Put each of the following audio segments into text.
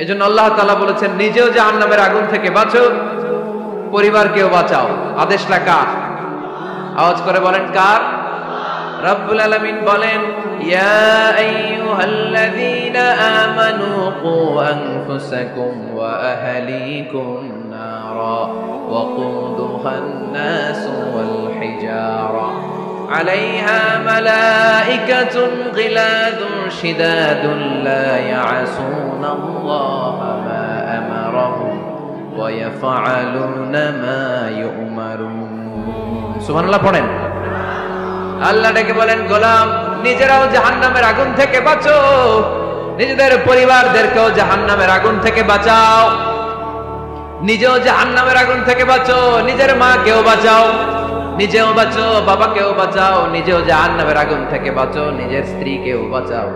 এজন্য আল্লাহ তাআলা বলেছেন নিজেও জাহান্নামের আগুন থেকে বাঁচো, পরিবারকেও বাঁচাও। আদেশটা কার? আওয়াজ করে বলেন কার? রব্বুল আলামিন বলেন ইয়া আইয়ুহাল্লাযীনা আমানু কু আনফুসাকুম ওয়া আহলিকুম নারা ওয়াকুদুহান নাস ওয়াল হিজারা আলাইহা মালাইকাতুন গিলাদুন শিদাদুন লা ইয়াসুনাল্লাহা মা আমারাহুম ওয়া ইয়াফআলুনা মা ইউমারুন। সুবহানাল্লাহ পড়েন। আল্লাহ ডেকে বলেন গোলাম নিজেরাও জাহান্নামের আগুন থেকে বাঁচো, নিজেদের পরিবারদেরকেও জাহান্নামের আগুন থেকে বাঁচাও। নিজেও জাহান্নামের আগুন থেকে বাঁচো, নিজের মাকেও বাঁচাও, নিজেও বাঁচো, বাবাকেও বাঁচাও। নিজেও জাহান্নামের আগুন থেকে বাঁচো, নিজের স্ত্রীকেও বাঁচাও।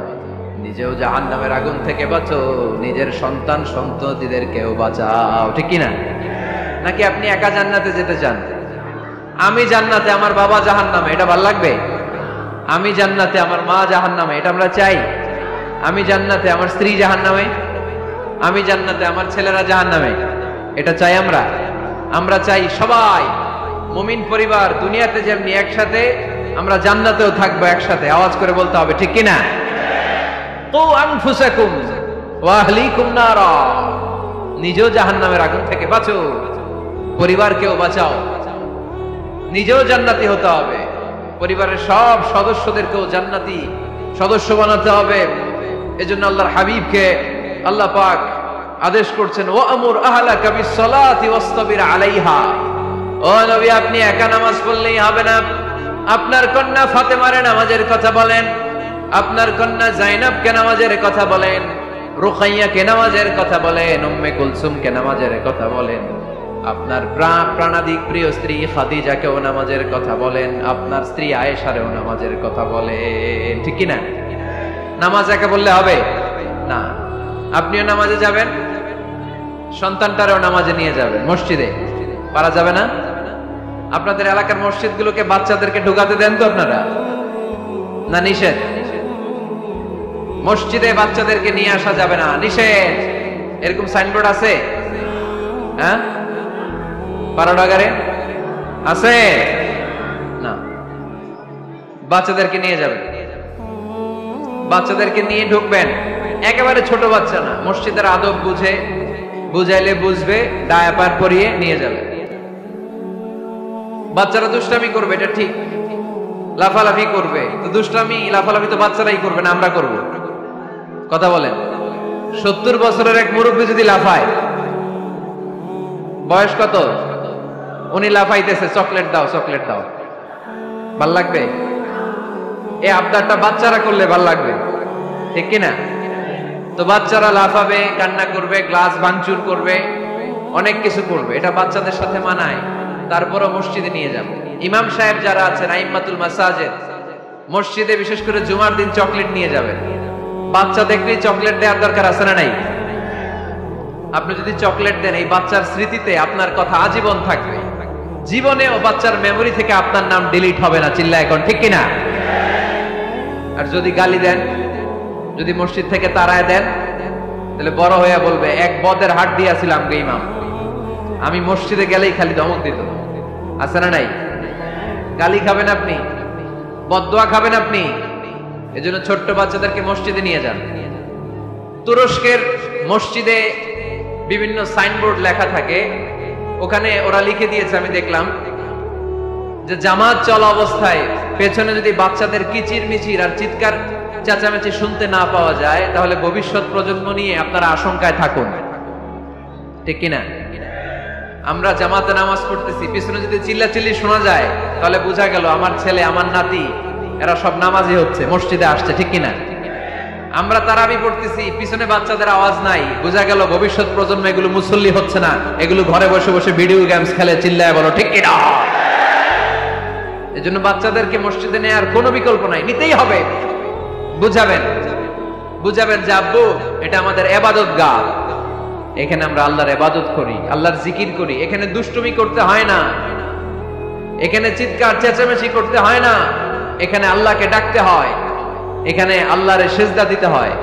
নিজেও জাহান্নামের আগুন থেকে বাঁচো, নিজের সন্তান সন্ততিদেরকেও বাঁচাও। ঠিক কি না? নাকি আপনি একা জান্নাতে যেতে চান? আমি জান্নাতে, আমার বাবা জাহান্নামে, এটা ভালো লাগবে? আমি জান্নাতে, আমার মা জাহান্নামে, এটা আমরা চাই? আমি জান্নাতে, আমার স্ত্রী জাহান্নামে, আমি জান্নাতে, আমার ছেলেরা জাহান্নামে, এটা চাই আমরা? আমরা চাই সবাই মুমিন পরিবার দুনিয়াতে যেমনি একসাথে, আমরা জান্নাতেও থাকবো একসাথে। আওয়াজ করে বলতে হবে, ঠিক কি না? কু আনফুসাকুম ওয়া আহলিকুম নারা, নিজেও জাহান্নামের আগুন থেকে বাঁচো, পরিবারকেও বাঁচাও। নিজেও জান্নাতি হতে হবে, পরিবারের সব সদস্যদেরকেও জান্নাতি সদস্য বানাতে হবে। এজন্য আল্লাহর হাবিবকে আল্লাহ পাক আদেশ করছেন ওয়ামুর আহলাকা বিসসালাতি ওয়াসতাবির আলাইহা। ও নবী, আপনি একা নামাজ পড়লেই হবে না, আপনার কন্যা ফাতেমারে নামাজের কথা বলেন, আপনার কন্যা জাইনাবকে নামাজের কথা বলেন, রুকাইয়াকে নামাজের কথা বলেন, উম্মে কুলসুমকে নামাজের কথা বলেন, আপনার প্রাণাধিক প্রিয় স্ত্রী খাদিজাকেও নামাজের কথা বলেন, আপনার স্ত্রী আয়েশারেও নামাজের কথা বলেন। ঠিক কি না? নামাজ একা বললে হবে না। আপনিও নামাজে যাবেন, সন্তানটারেও নামাজে নিয়ে যাবেন। মসজিদে পারা যাবে না? আপনাদের এলাকার মসজিদগুলোকে বাচ্চাদেরকে ঢুকাতে দেন তো আপনারা, না নিষেধ? মসজিদে বাচ্চাদেরকে নিয়ে আসা যাবে না, নিষেধ, এরকম সাইনবোর্ড আছে? হ্যাঁ, পারাডাগারে আছে না? বাচ্চাদেরকে নিয়ে যাবেন, বাচ্চাদেরকে নিয়ে ঢুকবেন। একেবারে ছোট বাচ্চা না, মসজিদের আদব বুঝে, বুঝাইলে বুঝবে, ডায়াপার পরিয়ে নিয়ে যাবে। বাচ্চারা দুষ্টামি করবে, এটা ঠিক, লাফালাফি করবে, তো দুষ্টামি লাফালাফি তো বাচ্চারাই করবে না, আমরা করব? কথা বলেন। 70 বছরের এক মুরব্বী যদি লাফায়, বয়স কত, উনি লাফাইতেছে, চকলেট দাও চকলেট দাও, ভাল লাগবে? এই আবদারটা বাচ্চারা করলে ভাল লাগবে, ঠিক কিনা? তো বাচ্চারা লাফাবে, কান্না করবে, গ্লাস ভাঙচুর করবে, অনেক কিছু করবে, এটা বাচ্চাদের সাথে মানায়। তারপরও মসজিদে নিয়ে যাবে। ইমাম সাহেব যারা আছেন, আইম্মাতুল মাসাজিদ, মসজিদে বিশেষ করে জুমার দিন চকলেট নিয়ে যাবেন। বাচ্চা দেখলেই চকলেট দেওয়ার দরকার আছে না নাই? আপনি যদি চকলেট দেন, এই বাচ্চার স্মৃতিতে আপনার কথা আজীবন থাকবে, জীবনেও বাচ্চার মেমোরি থেকে আপনার নাম ডিলিট হবে না। চিল্লা এখন, ঠিক কিনা? আর যদি গালি দেন, যদি মসজিদ থেকে তাড়ায় দেন, তাহলে বড় হইয়া বলবে এক বদের হাট দিয়েছিলাম গে ইমাম, আমি মসজিদে গেলেই খালি ধমক দিত। আছে না নাই? গালি খাবেন আপনি, বদদোয়া খাবেন আপনি। এজন্য ছোট্ট বাচ্চাদেরকে মসজিদে নিয়ে যান। তুরস্কের মসজিদে বিভিন্ন সাইনবোর্ড লেখা থাকে, ওখানে ওরা লিখে দিয়েছে, আমি দেখলাম যে জামাত চলা অবস্থায় পেছনে যদি বাচ্চাদের কিচির মিচির আর চিৎকার চেঁচামেচি শুনতে না পাওয়া যায়, তাহলে ভবিষ্যৎ প্রজন্ম নিয়ে আপনারা আশঙ্কায় থাকুন। ঠিক কিনা? আমরা জামাতে নামাজ পড়তেছি, পিছনে যদি চিল্লাচিল্লি শোনা যায়, তাহলে বোঝা গেল আমার ছেলে, আমার নাতি, এরা সব নামাজি হচ্ছে, মসজিদে আসছে। ঠিক কিনা? আমরা তারাবি পড়তেছি, পিছনে বাচ্চাদের আওয়াজ নাই, বোঝা গেল ভবিষ্যৎ প্রজন্ম এগুলো মুসল্লি হচ্ছে না, এগুলো ঘরে বসে বসে ভিডিও গেমস খেলে, চিল্লায় বলো ঠিক কিনা? এজন্য বাচ্চাদেরকে মসজিদে নেওয়ার কোনো বিকল্প নাই, নিতেই হবে। বুঝাবেন, বুঝাবেন যে আব্বু, এটা আমাদের ইবাদত গাহ, এখানে আমরা আল্লাহর ইবাদত করি, আল্লাহর জিকির করি, এখানে দুষ্টুমি করতে হয় না, এখানে চিৎকার চেঁচামেচি করতে হয় না, এখানে আল্লাহকে ডাকতে হয়, এখানে আল্লাহরে সিজদা দিতে হয়।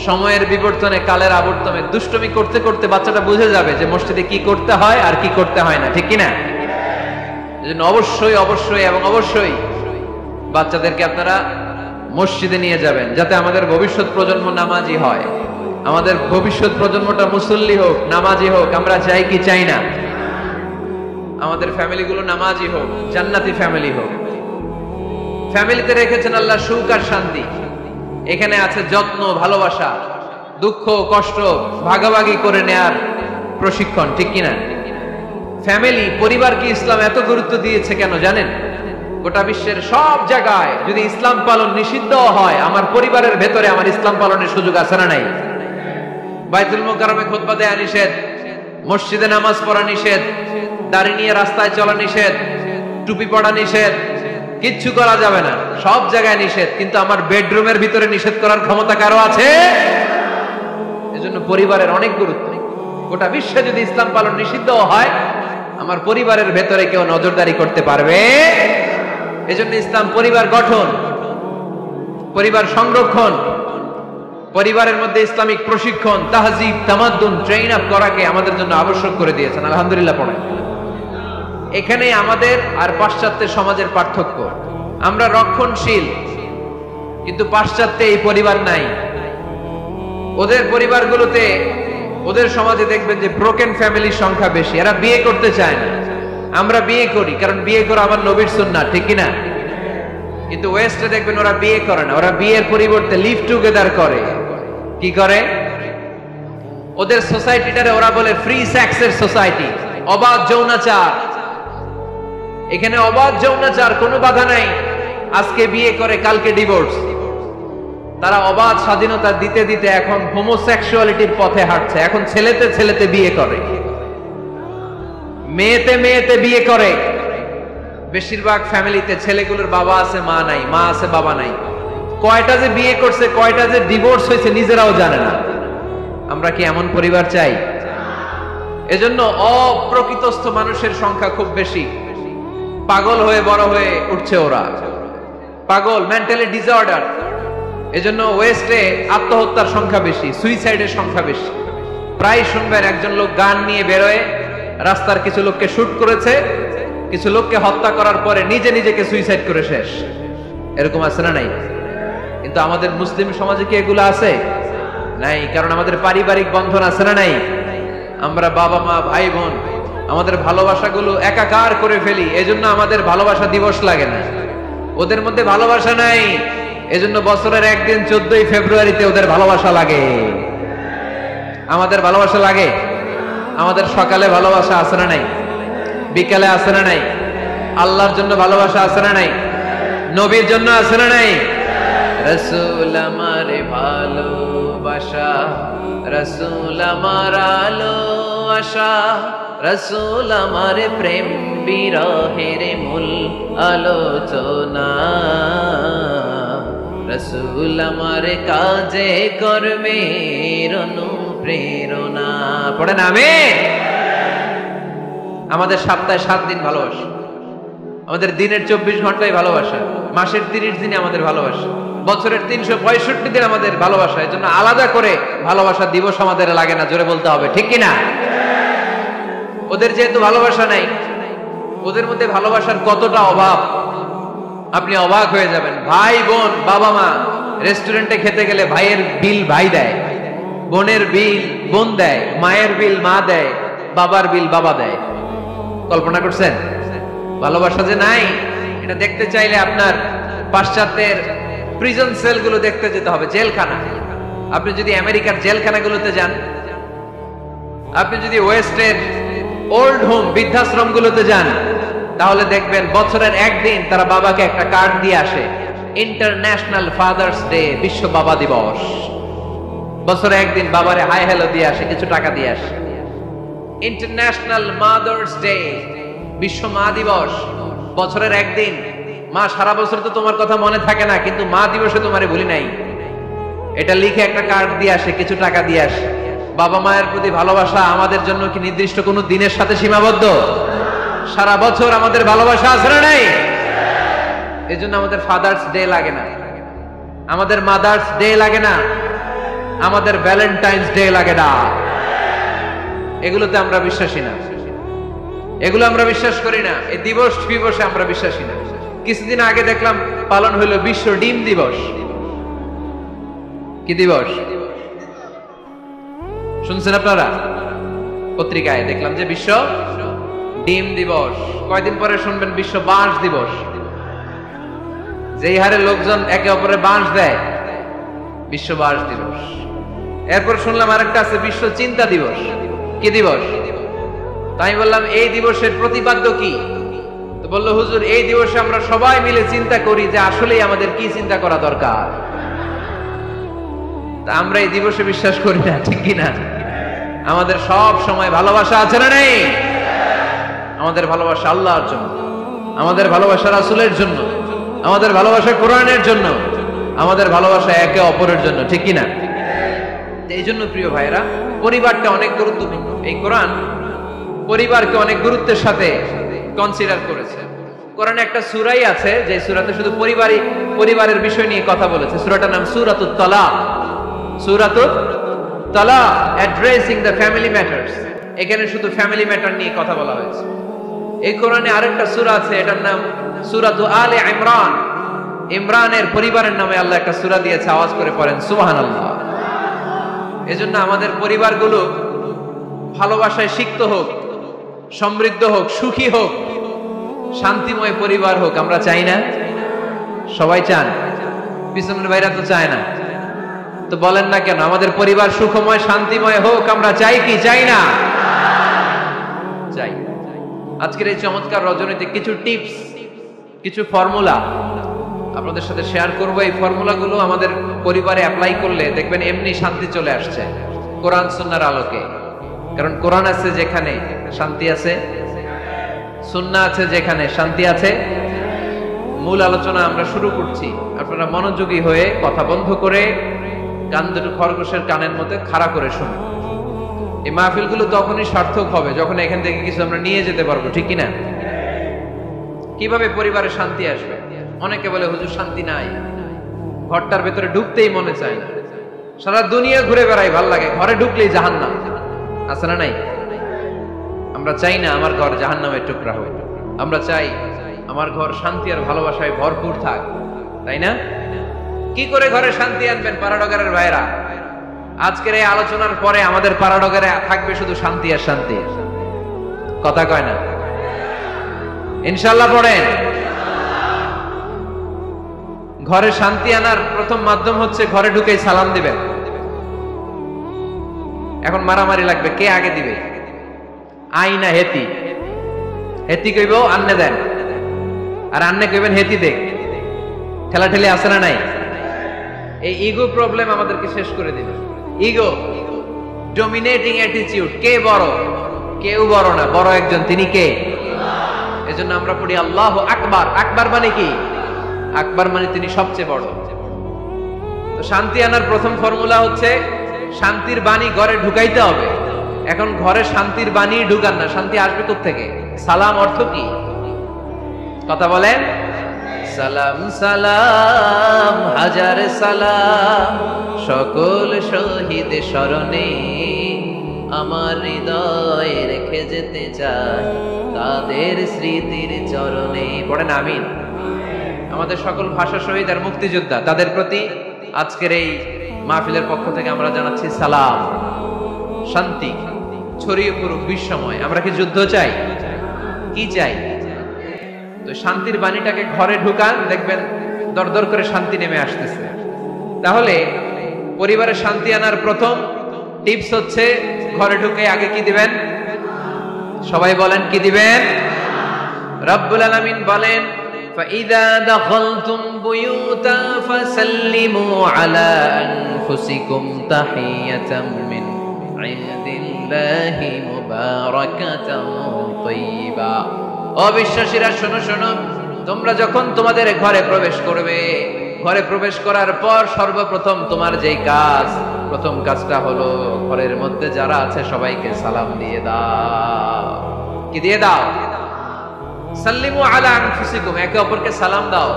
সময়ের বিবর্তনে, কালের আবর্তনে দুষ্টমি করতে করতে বাচ্চাটা বুঝে যাবে যে মসজিদে কি করতে হয় আর কি করতে হয় না, ঠিক কিনা? এজন্য অবশ্যই অবশ্যই এবং অবশ্যই বাচ্চাদেরকে আপনারা মসজিদে নিয়ে যাবেন, যাতে আমাদের ভবিষ্যৎ প্রজন্ম নামাজি হয়, আমাদের ভবিষ্যৎ প্রজন্মটা মুসল্লি হোক, নামাজি হোক। আমরা চাই কি চাই না? আমাদের ফ্যামিলিগুলো নামাজি হোক, জান্নাতি ফ্যামিলি হোক। ফ্যামিলিতে রেখেছেন আল্লাহ সুখ আর শান্তি। এখানে আছে যত্ন, ভালোবাসা, দুঃখ কষ্ট ভাগাভাগি করে নেয়ার প্রশিক্ষণ, ঠিক কিনা? ফ্যামিলি, পরিবারকে ইসলাম এত গুরুত্ব দিয়েছে কেন জানেন? গোটা বিশ্বের সব জায়গায় যদি ইসলাম পালন নিষিদ্ধ হয়, আমার পরিবারের ভেতরে আমার ইসলাম পালনের সুযোগ আছে না নাই? বাইতুল মুকাররমে খুতবা দেয়া নিষেধ, মসজিদে নামাজ পড়া নিষেধ, দাড়ি নিয়ে রাস্তায় চলা নিষেধ, টুপি পড়া নিষেধ, কিচ্ছু করা যাবে না, সব জায়গায় নিষেধ। কিন্তু আমার বেডরুমের ভিতরে নিষেধ করার ক্ষমতা কারো আছে? এজন্য পরিবারের অনেক গুরুত্ব। গোটা বিশ্বে যদি ইসলাম পালন নিষিদ্ধ হয়, আমার পরিবারের ভেতরে কেউ নজরদারি করতে পারবে? এজন্য ইসলাম পরিবার গঠন, পরিবার সংরক্ষণ, পরিবারের মধ্যে ইসলামিক প্রশিক্ষণ, তাহজিব, তামাদ্দুন, ট্রেন আপ করাকে আমাদের জন্য আবশ্যক করে দিয়েছেন। আলহামদুলিল্লাহ পড়েন। এখানে আমাদের আর পাশ্চাত্যের সমাজের পার্থক্য। আমরা রক্ষণশীল, কিন্তু পাশ্চাত্যে এই পরিবার নাই। ওদের পরিবারগুলোতে, ওদের সমাজে দেখবেন যে ব্রোকেন ফ্যামিলির সংখ্যা বেশি, এরা বিয়ে করতে চায় না। আমরা বিয়ে করি, কারণ বিয়ে করা আমার নবীর সুন্নাহ, ঠিক কিনা? কিন্তু ওয়েস্টে দেখবেন ওরা বিয়ে করে না, ওরা বিয়ের পরিবর্তে লিভ টুগেদার করে। কি করে? ওদের সোসাইটিটারে ওরা বলে ফ্রি সেক্সের সোসাইটি, অবাধ যৌনাচার। এখানে অবাধ যৌনাচার, কোনো বাধা নাই। আজকে বিয়ে করে কালকে ডিভোর্স। তারা অবাধ স্বাধীনতা দিতে দিতে এখন হোমোসেক্সুয়ালিটির পথে হাঁটছে। এখন ছেলেতে ছেলেতে বিয়ে করে, মেয়েতে মেয়েতে বিয়ে করে। বেশিরভাগ ফ্যামিলিতে ছেলেগুলোর বাবা আছে, মা নাই, মা আছে, বাবা নাই। কয়টা যে বিয়ে করছে, কয়টা যে ডিভোর্স হয়েছে নিজেরাও জানে না। আমরা কি এমন পরিবার চাই? এজন্য অপ্রকৃতস্থ মানুষের সংখ্যা খুব বেশি। পাগল হয়ে বড় হয়ে উঠছে ওরা, পাগল, মেন্টালি ডিসঅর্ডার। এজন্য ওয়েস্টে আত্মহত্যার সংখ্যা বেশি, সুইসাইডের সংখ্যা বেশি। প্রায় শুনবেন একজন লোক গান নিয়ে বেরোয়, রাস্তার কিছু লোককে শুট করেছে, কিছু লোককে হত্যা করার পরে নিজে নিজেকে সুইসাইড করে শেষ। এরকম আছে না নাই? কিন্তু আমাদের মুসলিম সমাজে কি এগুলো আছে? নাই। কারণ আমাদের পারিবারিক বন্ধন আছে না নাই? আমরা বাবা মা ভাই বোন আমাদের ভালোবাসাগুলো একাকার করে ফেলি। এজন্য আমাদের ভালোবাসা দিবস লাগে না। ওদের মধ্যে ভালোবাসা নাই, এজন্য বছরের একদিন 14ই ফেব্রুয়ারিতে ওদের ভালোবাসা লাগে। আমাদের ভালোবাসা লাগে? আমাদের সকালে ভালোবাসা আছে না নাই? বিকালে আছে না নাই? আল্লাহর জন্য ভালোবাসা আছে না নাই? নবীর জন্য আছে না নাই? রাসূল আমারে ভালোবাসা, রাসূল আমার আলো আশা, রাসূল আমারে প্রেম বিরহের মূল আলোচনা, রাসূল আমারে কাজে কর্মের অনুপ্রেরণা। পড়েন আমিন। আমাদের সপ্তাহে 7 দিন ভালোবাসা, আমাদের দিনের 24 ঘন্টায় ভালোবাসা, মাসের 30 দিনে আমাদের ভালোবাসা, বছরের 365 দিন আমাদের ভালোবাসা। এজন্য আলাদা করে ভালোবাসা দিবস আমাদের লাগে না। জোরে বলতে হবে, ঠিক কিনা? ওদের যেহেতু ভালোবাসা নাই, ওদের মধ্যে ভালোবাসার কতটা অভাব আপনি অবাক হয়ে যাবেন। ভাই বোন, বাবা মা রেস্টুরেন্টে খেতে গেলে ভাইয়ের বিল ভাই দেয়, বোনের বিল বোন দেয়, মায়ের বিল মা দেয়, বাবার বিল বাবা দেয়। কল্পনা করছেন? ভালোবাসা যে নাই, এটা দেখতে চাইলে আপনার পাশ্চাত্যের প্রিজন সেলগুলো দেখতে যেতে হবে, জেলখানা। আপনি যদি আমেরিকার জেলখানাগুলোতে যান, আপনি যদি ওয়েস্টের ওল্ড হোম বৃদ্ধাশ্রম গুলোতে যান, তাহলে দেখবেন বছরের একদিন তারা বাবাকে একটা কার্ড দিয়ে আসে, ইন্টারন্যাশনাল ফাদার্স ডে, বিশ্ব বাবা দিবস। বছরে একদিন বাবারে হাই হ্যালো দিয়ে আসে, কিছু টাকা দিয়ে আসে। ইন্টারন্যাশনাল মাদার্স ডে, বিশ্ব মা দিবস। বছরের একদিন। মা, সারা বছর তো তোমার কথা মনে থাকে না, কিন্তু মা দিবসে তোমারে ভুলি নাই, এটা লিখে একটা কার্ড দিয়ে আসে, কিছু টাকা দিয়ে আসে। বাবা মায়ের প্রতি ভালোবাসা আমাদের জন্য কি নির্দিষ্ট কোনো দিনের সাথে সীমাবদ্ধ? সারা বছর আমাদের ভালোবাসা আছে না নাই? এজন্য আমাদের ফাদার্স ডে লাগে না, আমাদের মাদার্স ডে লাগে না। আমাদের ভ্যালেন্টাইন্স ডে লাগে না। এগুলোতে আমরা বিশ্বাসী না, এগুলো আমরা বিশ্বাস করি না। এই দিবস দিবসে আমরা বিশ্বাসী না। কিছুদিন আগে দেখলাম পালন হইল বিশ্ব ডিম দিবস। কি দিবস শুনছেন আপনারা? পত্রিকায় দেখলাম যে বিশ্ব ডিম দিবস। কয়দিন পরে শুনবেন বিশ্ব বাঁশ দিবস। যেই হারে লোকজন একে অপরে বাঁশ দেয়, বিশ্ব বাঁশ দিবস। এরপর শুনলাম আরেকটা আছে বিশ্ব চিন্তা দিবস। কি দিবস? তাই বললাম এই দিবসের প্রতিপাদ্য কি? তো বললো হুজুর এই দিবসে আমরা সবাই মিলে চিন্তা করি যে আসলেই আমাদের কি চিন্তা করা দরকার। তা আমরা এই দিবসে বিশ্বাস করি না, ঠিক কিনা? আমাদের সব সময় ভালোবাসা আছে না নেই? আমাদের ভালোবাসা আল্লাহর জন্য, আমাদের ভালোবাসা রাসূলের জন্য, আমাদের ভালোবাসা কোরআনের জন্য, আমাদের ভালোবাসা একে অপরের জন্য, ঠিক কিনা? এই জন্য প্রিয় ভাইরা, পরিবারটা অনেক গুরুত্বপূর্ণ। এই কোরআন পরিবারকে অনেক গুরুত্বের সাথে কনসিডার করেছে। কোরআনে একটা সূরাই আছে যে সূরাতে শুধু পরিবারের বিষয় নিয়ে কথা বলেছে। সূরাটার নাম সূরাতুত তালাক। সূরাতুত তালাক, অ্যাড্রেসিং দ্য ফ্যামিলি ম্যাটার্স। এখানে শুধু ফ্যামিলি ম্যাটার নিয়ে কথা বলা হয়েছে। এই কোরআনে আরেকটা সূরা আছে, এটার নাম সূরাতু আলে ইমরান। ইমরানের পরিবারের নামে আল্লাহ একটা সূরা দিয়েছে। আওয়াজ করে পড়েন সুবহানাল্লাহ। এজন্য আমাদের পরিবারগুলো ভালোবাসায় সিক্ত হোক, সমৃদ্ধ হোক, সুখী হোক, শান্তিময় পরিবার হোক। আমরা চাই না? সবাই চান? পিছনের ভাইরা তো চায় না। তো বলেন না কেন? আমাদের পরিবার সুখময় শান্তিময় হোক আমরা চাই কি চাই না? চাই। আজকের এই চমৎকার রজনীতে কিছু টিপস, কিছু ফর্মুলা আপনাদের সাথে শেয়ার করব। এই ফর্মুলাগুলো আমাদের পরিবারে অ্যাপ্লাই করলে দেখবেন এমনি শান্তি চলে আসছে কোরআন সুন্নাহর আলোকে। কারণ কোরআন আছে যেখানে শান্তি আছে, সুন্নাহ আছে যেখানে শান্তি আছে। মূল আলোচনা আমরা শুরু করছি। আপনারা মনোযোগী হয়ে কথা বন্ধ করে কান দুটো খরগোশের কানের মধ্যে খাড়া করে শুনুন। এই মাহফিলগুলো তখনই সার্থক হবে যখন এখান থেকে কিছু আমরা নিয়ে যেতে পারবো, ঠিক কিনা? কিভাবে পরিবারে শান্তি আসবে? অনেকে বলে হুজুর শান্তি নাই, ঘরটার ভেতরে ঢুকতেই মনে চায় না, সারা দুনিয়া ঘুরে বেড়াই, ভাল লাগে, ঘরে ঢুকলেই জাহান্নাম। আছে না নাই? আমরা চাই না আমার ঘর জাহান্নামের টুকরা হোক। আমরা চাই আমার ঘর শান্তি আর ভালোবাসায় ভরপুর থাক, তাই না? কি করে ঘরে শান্তি আনবেন পাড়াডগারের ভাইরা? আজকের এই আলোচনার পরে আমাদের পাড়াডগারে থাকবে শুধু শান্তি আর শান্তি। কথা কয় না? ইনশাআল্লাহ পড়েন। ঘরে শান্তি আনার প্রথম মাধ্যম হচ্ছে ঘরে ঢুকেই সালাম দিবেন। এখন মারামারি লাগবে, কে আগে দিবে? আই না হেতি? হেতি কইব আন্নে দেন, আর আন্নে কইবেন হেতি দেখ। ঠেলাঠেলি আছে না নাই? এই ইগো প্রবলেম আমাদেরকে শেষ করে দিল। Ego, dominating attitude. কে বড়? কেউ বড় না, বড় একজন, তিনি কে? এজন্য আমরা পড়ি আল্লাহু আকবার। আকবার মানে কি? আকবার মানে তিনি সবচেয়ে বড়। তো শান্তি আনার প্রথম ফর্মুলা হচ্ছে শান্তির বাণী ঘরে ঢুকাইতে হবে। এখন ঘরে শান্তির বাণী ঢুকান না, শান্তি আসবে কোত্থেকে? সালাম অর্থ কি? কথা বলেন। সালাম সালাম হাজার সালাম সকল শহীদ স্মরণে, আমার হৃদয় রেখে যেতে চাই তাদের স্মৃতির চরণে। পড়েন আমিন। আমাদের সকল ভাষা শহীদ আর মুক্তিযোদ্ধা, তাদের প্রতি আজকের এই মাহফিলের পক্ষ থেকে আমরা জানাচ্ছি সালাম। শান্তি ছড়িয়ে পড়ুক বিশ্বময়। আমরা কি যুদ্ধ চাই? কি চাই? তো শান্তির বাণীটাকে ঘরে ঢুকান, দেখবেন দরদর করে শান্তি নেমে আসতেছে। তাহলে পরিবারে শান্তি আনার প্রথম টিপস হচ্ছে ঘরে ঢুকে আগে কি দিবেন? সবাই বলেন কি দিবেন? রব্বুল আলামিন বলেন فَإِذَا دَخَلْتُمْ بُيُوتًا فَسَلِّمُوا عَلَى أَنفُسِكُمْ تَحِيَّةً مِّنْ عِندِ اللَّهِ مُبَارَكَةً طَيِّبَةً। অবিশ্বাসীরা শোনো শোনো, তোমরা যখন তোমাদের ঘরে প্রবেশ করবে, ঘরে প্রবেশ করার পর সর্বপ্রথম তোমার যেই কাজ, প্রথম কাজটা হলো ঘরের মধ্যে যারা আছে সবাইকে সালাম দিয়ে দাও। কি দিয়ে দাও? সাল্লিমু আলা আনফুসিকুম, একে অপরকে সালাম দাও।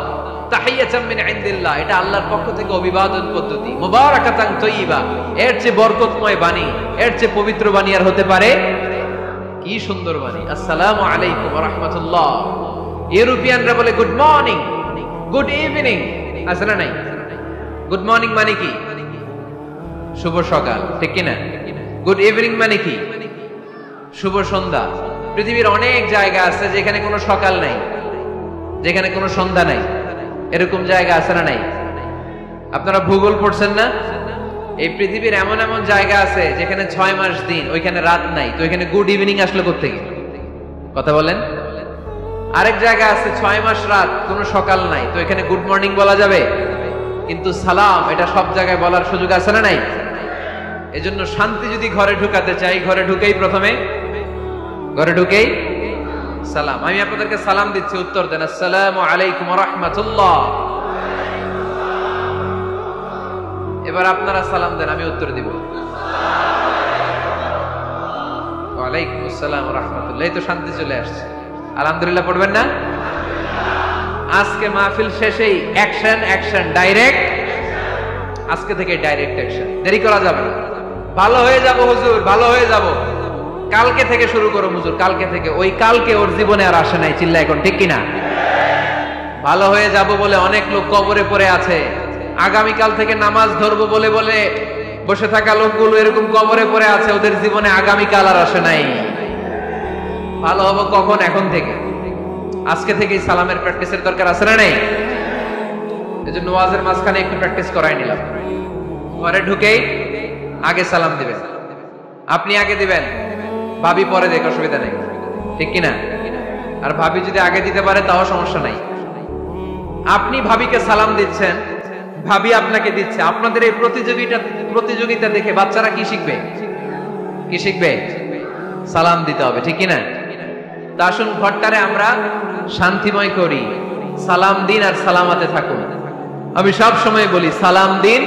তাহিয়াতাম মিন ইনদিল্লাহ, এটা আল্লাহর পক্ষ থেকে অভিবাদন পদ্ধতি। মুবারাকাতান তাইয়্যিবা, এর চেয়ে বরকতময় বাণী, এর চেয়ে পবিত্র বাণী আর হতে পারে? কি সুন্দর বাণী! আসসালামু আলাইকুম ওয়া রাহমাতুল্লাহ। ইউরোপিয়ানরা বলে গুড মর্নিং, গুড ইভিনিং, আছে না নাই? গুড মর্নিং মানে কি? শুভ সকাল, ঠিক কি না? গুড ইভিনিং মানে কি? শুভ সন্ধ্যা। পৃথিবীর অনেক জায়গা আছে যেখানে কোনো সকাল নাই, যেখানে কোনো সন্ধ্যা নাই, এরকম জায়গা আছে না নাই? আপনারা ভূগোল পড়ছেন না? এই পৃথিবীর এমন এমন জায়গা আছে যেখানে 6 মাস দিন, ওইখানে রাত নাই, তো ওইখানে গুড ইভিনিং আসলে কোত্থেকে? কথা বলেন। আরেক জায়গা আছে 6 মাস রাত, কোনো সকাল নাই, তো এখানে গুড মর্নিং বলা যাবে? কিন্তু সালাম এটা সব জায়গায় বলার সুযোগ আছে না নাই? এজন্য শান্তি যদি ঘরে ঢুকাতে চাই, ঘরে ঢুকেই প্রথমে, ঘরে ঢুকেই সালাম। আমি আপনাদেরকে সালাম দিচ্ছি, উত্তর দেন। আসসালামু আলাইকুম ওয়া রাহমাতুল্লাহ। এবার আপনারা সালাম দেন, আমি উত্তর দিব। ওয়া আলাইকুম আসসালাম ওয়া রাহমাতুল্লাহ। এই তো শান্তি চলে আসছে। আলহামদুলিল্লাহ পড়বেন না? আজকে মাহফিল শেষেই অ্যাকশন, অ্যাকশন, ডাইরেক্ট। আজকে থেকে ডাইরেক্ট অ্যাকশন, দেরি করা যাবে না। ভালো হয়ে যাব হুজুর, ভালো হয়ে যাব, কালকে থেকে শুরু করো হুজুর, কালকে থেকে। ওই কালকে ওর জীবনে আর আসে নাই, চিল্লা এখন, ঠিক কিনা? ভালো হয়ে যাব বলে অনেক লোক কবরে পড়ে আছে। আগামীকাল থেকে নামাজ ধরবো বলে বলে বসে থাকা লোকগুলো এরকম কবরে পড়ে আছে, ওদের জীবনে আগামীকাল আর আসে নাই। ভালো হবো কখন? এখন থেকে, আজকে থেকেই সালামের প্র্যাকটিসের দরকার আছে না নাই? এজন্য ওয়াজের মাঝখানে একটু প্র্যাকটিস করাই নিলাম। ঘরে ঢুকেই আগে সালাম দিবেন, আপনি আগে দিবেন, ভাবি পরে দেখ, অসুবিধা নেই, ঠিক কিনা? আর ভাবি যদি আগে দিতে পারে তাও সমস্যা নাই। আপনি ভাবিকে সালাম দিচ্ছেন, ভাবি আপনাকে দিচ্ছে। আপনাদের এই প্রতিযোগিতা দেখে বাচ্চারা কি শিখবে? কি শিখবে? সালাম দিতে হবে, ঠিক কিনা? তা আসুন ঘরটারে আমরা শান্তিময় করি। সালাম দিন আর সালামাতে থাকুন। আমি সব সময় বলি সালাম দিন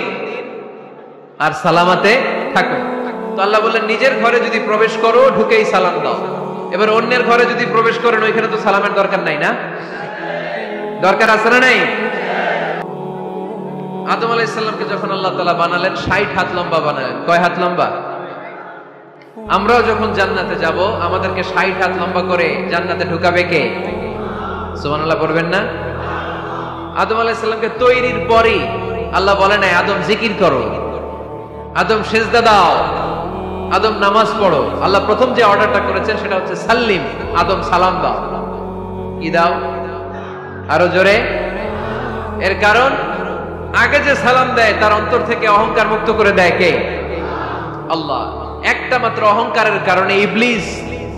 আর সালামাতে থাকুন। তো আল্লাহ বললেন নিজের ঘরে যদি প্রবেশ করো ঢুকেই সালাম দাও। এবার অন্যের ঘরে যদি প্রবেশ করেন ওইখানে তো সালামের দরকার নাই, না? দরকার আছে না নাই? আদম আলাইহিস সালামকে যখন আল্লাহ তাআলা বানালেন 60 হাত লম্বা বানালেন। কয় হাত লম্বা? আমরাও যখন জান্নাতে যাব আমাদেরকে 60 হাত লম্বা করে জান্নাতে ঢুকাবে কে? সুবহানাল্লাহ পড়বেন না? আদম আলাইহিস সালামকে তৈরির পরেই আল্লাহ বলে নাই আদম জিকির করো, আদম সিজদা দাও, আদম নামাজ পড়ো। আল্লাহ প্রথম যে অর্ডারটা করেছেন সেটা হচ্ছে সাল্লিম, আদম সালাম দাও। কি দাও? আরো জোরে। এর কারণ আগে যে সালাম দেয় তার অন্তর থেকে অহংকার মুক্ত করে দেয় কে? আল্লাহ। একটা মাত্র অহংকারের কারণে ইবলিস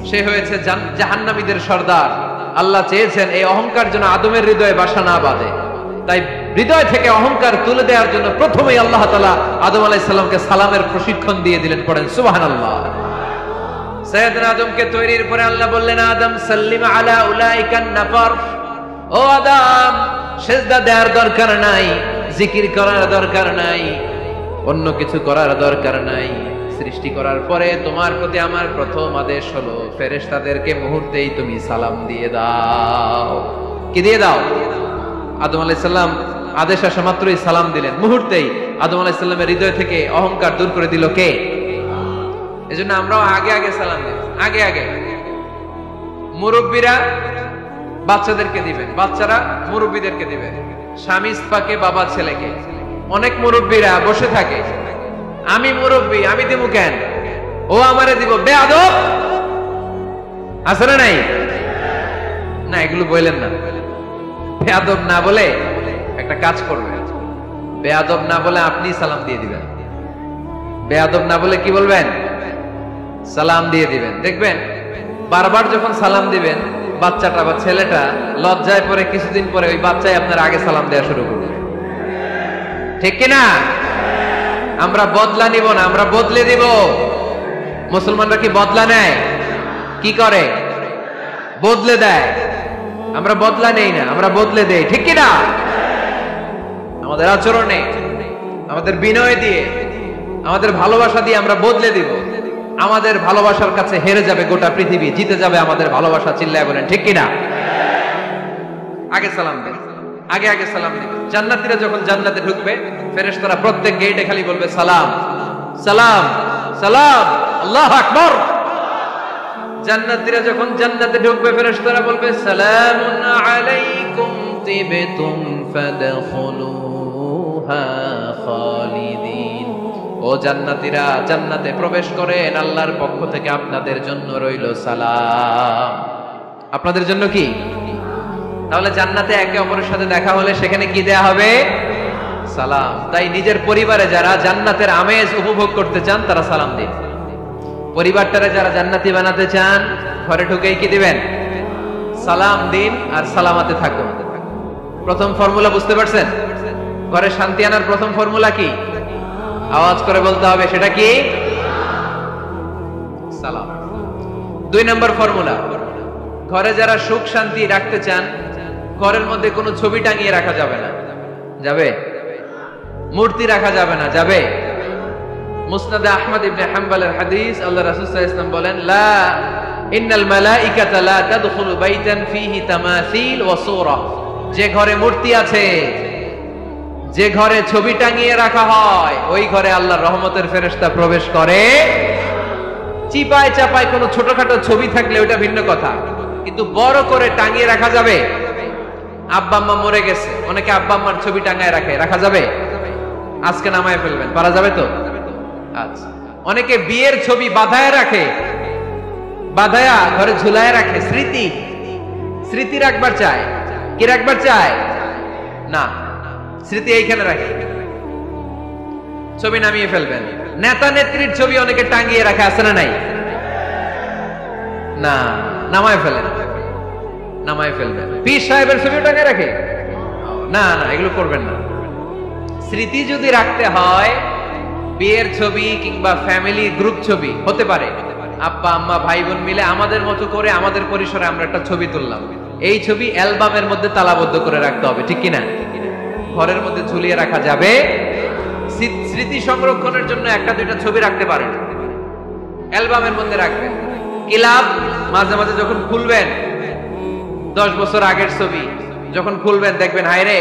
সে হয়েছে জাহান্নামীদের সর্দার। আল্লাহ চেয়েছেন এই অহংকার যেন আদমের হৃদয়ে বাসা না বাঁধে, তাই হৃদয় থেকে অহংকার তুলে দেওয়ার জন্য প্রথমেই আল্লাহ তাআলা আদম আলাইহিস সালামকে সালামের প্রশিক্ষণ দিয়ে দিলেন। পড়েন সুবহানাল্লাহ। সাইয়েদনা আদমকে তৈরির পরে আল্লাহ বললেন আদম সাল্লিম আলা উলাইকান নাফার। ও আদম, সিজদা দেওয়ার দরকার নাই, জিকির করার দরকার নাই, অন্য কিছু করার দরকার নাই। সৃষ্টি করার পরে তোমার প্রতি আমার প্রথম আদেশ হলো ফেরেশতাদেরকে মুহূর্তেই তুমি সালাম দিয়ে দাও। কি দিয়ে দাও? আদম আলাইহিস সালাম আদেশ আসা মাত্রই সালাম দিলেন, মুহূর্তেই আদম আলাইহিস সালামের হৃদয় থেকে অহংকার দূর করে দিল কে? এজন্য আমরাও আগে আগে সালাম দিই, আগে আগে। মুরব্বীরা বাচ্চাদেরকে দিবেন, বাচ্চারা মুরব্বীদেরকে দিবেন। স্বামী স্ত্রীকে, বাবা ছেলেকে। অনেক মুরব্বীরা বসে থাকে, আমি মুরব্বী, আমি দিব কেন? ও আমারে দিব, বেয়াদব। আছে না নাই? না, এগুলো বললেন না। বেয়াদব না বলে একটা কাজ করবেন, বেয়াদব না বলে আপনি সালাম দিয়ে দিবেন। বেয়াদব না বলে কি বলবেন? সালাম দিয়ে দিবেন। দেখবেন বারবার যখন সালাম দিবেন বাচ্চাটা বা ছেলেটা লজ্জায় পরে কিছুদিন পরে ওই বাচ্চাই আপনার আগে সালাম দেওয়া শুরু করবে, ঠিক কিনা? আমরা বদলা নিব না, আমরা বদলে দিব। মুসলমানরা কি বদলা নেয়? কি করে? বদলে দেয়। আমরা বদলা নেই না, আমরা বদলে দেই, ঠিক কিনা? আমাদের আচরণে, আমাদের বিনয় দিয়ে, আমাদের ভালোবাসা দিয়ে আমরা বদলে দিব। আমাদের ভালোবাসার কাছে হেরে যাবে গোটা পৃথিবী, জিতে যাবে আমাদের ভালোবাসা। চিল্লায় বলেন ঠিক কিনা? আগে সালাম দেন। আগে আগে সালাম দিবে। জান্নাতীরা যখন জান্নাতে ঢুকবে, ফেরেশতারা প্রত্যেক গেটে খালি বলবে সালাম সালাম সালাম, আল্লাহু আকবার। জান্নাতীরা যখন জান্নাতে ঢুকবে, ফেরেশতারা বলবে সালামুন আলাইকুম তিবতুম ফাদখুলুহা খালিদিন। ও জান্নাতীরা, জান্নাতে প্রবেশ করেন, আল্লাহর পক্ষ থেকে আপনাদের জন্য রইল সালাম। আপনাদের জন্য কি? তাহলে জান্নাতে একে অপরের সাথে দেখা হলে সেখানে কি দেয়া হবে? সালাম। তাই নিজের পরিবারে যারা জান্নাতের আমেজ উপভোগ করতে চান তারা সালাম দিন। পরিবারটারে যারা জান্নাতি বানাতে চান, ঘরে ঢুকেই কি দিবেন? সালাম দিন আর সালামাতে থাকুন। প্রথম ফর্মুলা বুঝতে পারছেন? ঘরে শান্তি আনার প্রথম ফর্মুলা কি? আওয়াজ করে বলতে হবে, সেটা কি? সালাম। 2 নম্বর ফর্মুলা, ঘরে যারা সুখ শান্তি রাখতে চান, ঘরের মধ্যে কোনো ছবি টাঙিয়ে রাখা যাবে না। যাবে? মূর্তি রাখা যাবে না। যাবে? মুসনাদে আহমদ ইবনে হাম্বলের হাদিস, আল্লাহ রাসূল সাল্লাল্লাহু আলাইহি ওয়াসাল্লাম বলেন, লা ইন্নাল মালাইকাতা লা তাদখুলু বাইতান ফীহি তামাসিল ওয়া সূরা। যে ঘরে মূর্তি আছে, যে ঘরে ছবি টাঙিয়ে রাখা হয়, ওই ঘরে আল্লাহর রহমতের ফেরেশতা প্রবেশ করে। চিপায় চাপায় কোনো ছোটখাটো ছবি থাকলে ওটা ভিন্ন কথা, কিন্তু বড় করে টাঙিয়ে রাখা যাবে? আব্বা আম্মা মরে গেছে, অনেকে আব্বা আম্মার ছবি টাঙায় রাখে, রাখা যাবে? আজকে নামায় ফেলবেন, পারা যাবে তো? আচ্ছা। অনেকে বিয়ের ছবি বাঁধায় রাখে, বাঁধায়া ঘরে ঝুলায় রাখে, স্মৃতি স্মৃতি রাখবার চায়। কি রাখবার চায়? না, স্মৃতি এইখানে রাখে, ছবি নামিয়ে ফেলবেন। নেতা নেত্রীর ছবি অনেকে টাঙিয়ে রাখে, আছে না নাই? না, নামায় ফেলেন, নামায় ফেলবেন। পীর সাহেবের ছবিও টাঙিয়ে রাখে? না না, এগুলো করবেন না। স্মৃতি যদি রাখতে হয়, বিয়ের ছবি কিংবা ফ্যামিলি গ্রুপ ছবি হতে পারে, আব্বা আম্মা ভাই বোন মিলে আমাদের মতো করে আমাদের পরিসরে আমরা একটা ছবি তুললাম, এই ছবি অ্যালবামের মধ্যে তালাবদ্ধ করে রাখতে হবে, ঠিক কিনা? ঘরের মধ্যে ঝুলিয়ে রাখা যাবে। স্মৃতি সংরক্ষণের জন্য একটা দুইটা ছবি রাখতে পারেন, অ্যালবামের মধ্যে রাখবেন। ক্লাব মাঝে মাঝে যখন খুলবেন, 10 বছর আগের ছবি যখন খুলবেন, দেখবেন হায়রে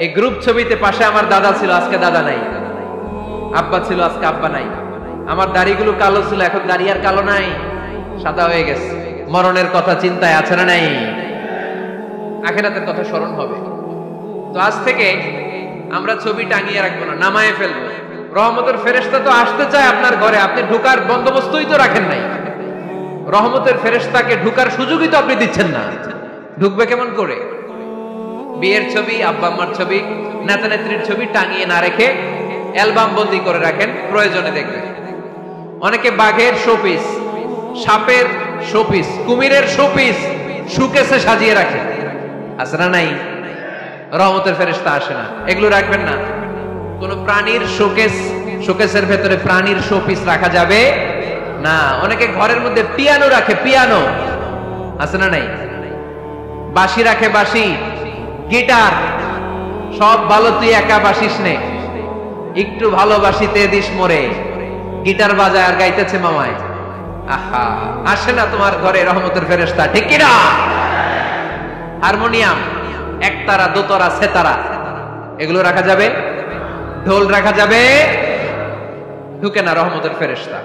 এই গ্রুপ ছবিতে পাশে আমার দাদা ছিল, আজকে দাদা নাই, আব্বা ছিল, আজকে আব্বা নাই, আমার দাড়িগুলো কালো ছিল, এখন দাড়ি আর কালো নাই, সাদা হয়ে গেছে। মরণের কথা চিন্তায় আছে না নাই? আখিরাতের কথা স্মরণ হবে। তো আজ থেকে আমরা ছবি টাঙিয়ে রাখবো না, নামায়ে ফেলবো। রহমতের ফেরেশতা তো আসতে চায় আপনার ঘরে, আপনি ঢুকার বন্দোবস্তই তো রাখেন নাই। রহমতের ফেরেশতাকে ঢুকার সুযোগই তো আপনি দিচ্ছেন না, ঢুকবে কেমন করে? বিয়ের ছবি, আব্বা আম্মার ছবি, নেতা নেত্রীর ছবি টাঙিয়ে না রেখে অ্যালবাম বন্দি করে রাখেন, প্রয়োজনে দেখবেন। অনেকে বাঘের শোপিস, সাপের শোপিস, কুমিরের শোপিস শোকেসে সাজিয়ে রাখে, আছে না নাই? রহমতের ফেরেশতা আসে না, এগুলো রাখবেন না। কোন প্রাণীর শোকেস, শোকেসের ভেতরে প্রাণীর শোপিস রাখা যাবে না। অনেকে ঘরের মধ্যে পিয়ানো রাখে, পিয়ানো, আছে না নাই? বাঁশি রাখে, বাঁশি, গিটার, সব ভালো, তুই একা বাসিস নে, একটু ভালোবাসিতে দিস মোরে, গিটার বাজায় আর গাইতেছে মামায়। আহা, আসে না তোমার ঘরে রহমতের ফেরেশতা, ঠিক কিনা? হারমোনিয়াম, একতারা, দোতারা, সেতারা, এগুলো রাখা যাবে? ঢোল রাখা যাবে? ঢুকে না রহমতের ফেরেশতা।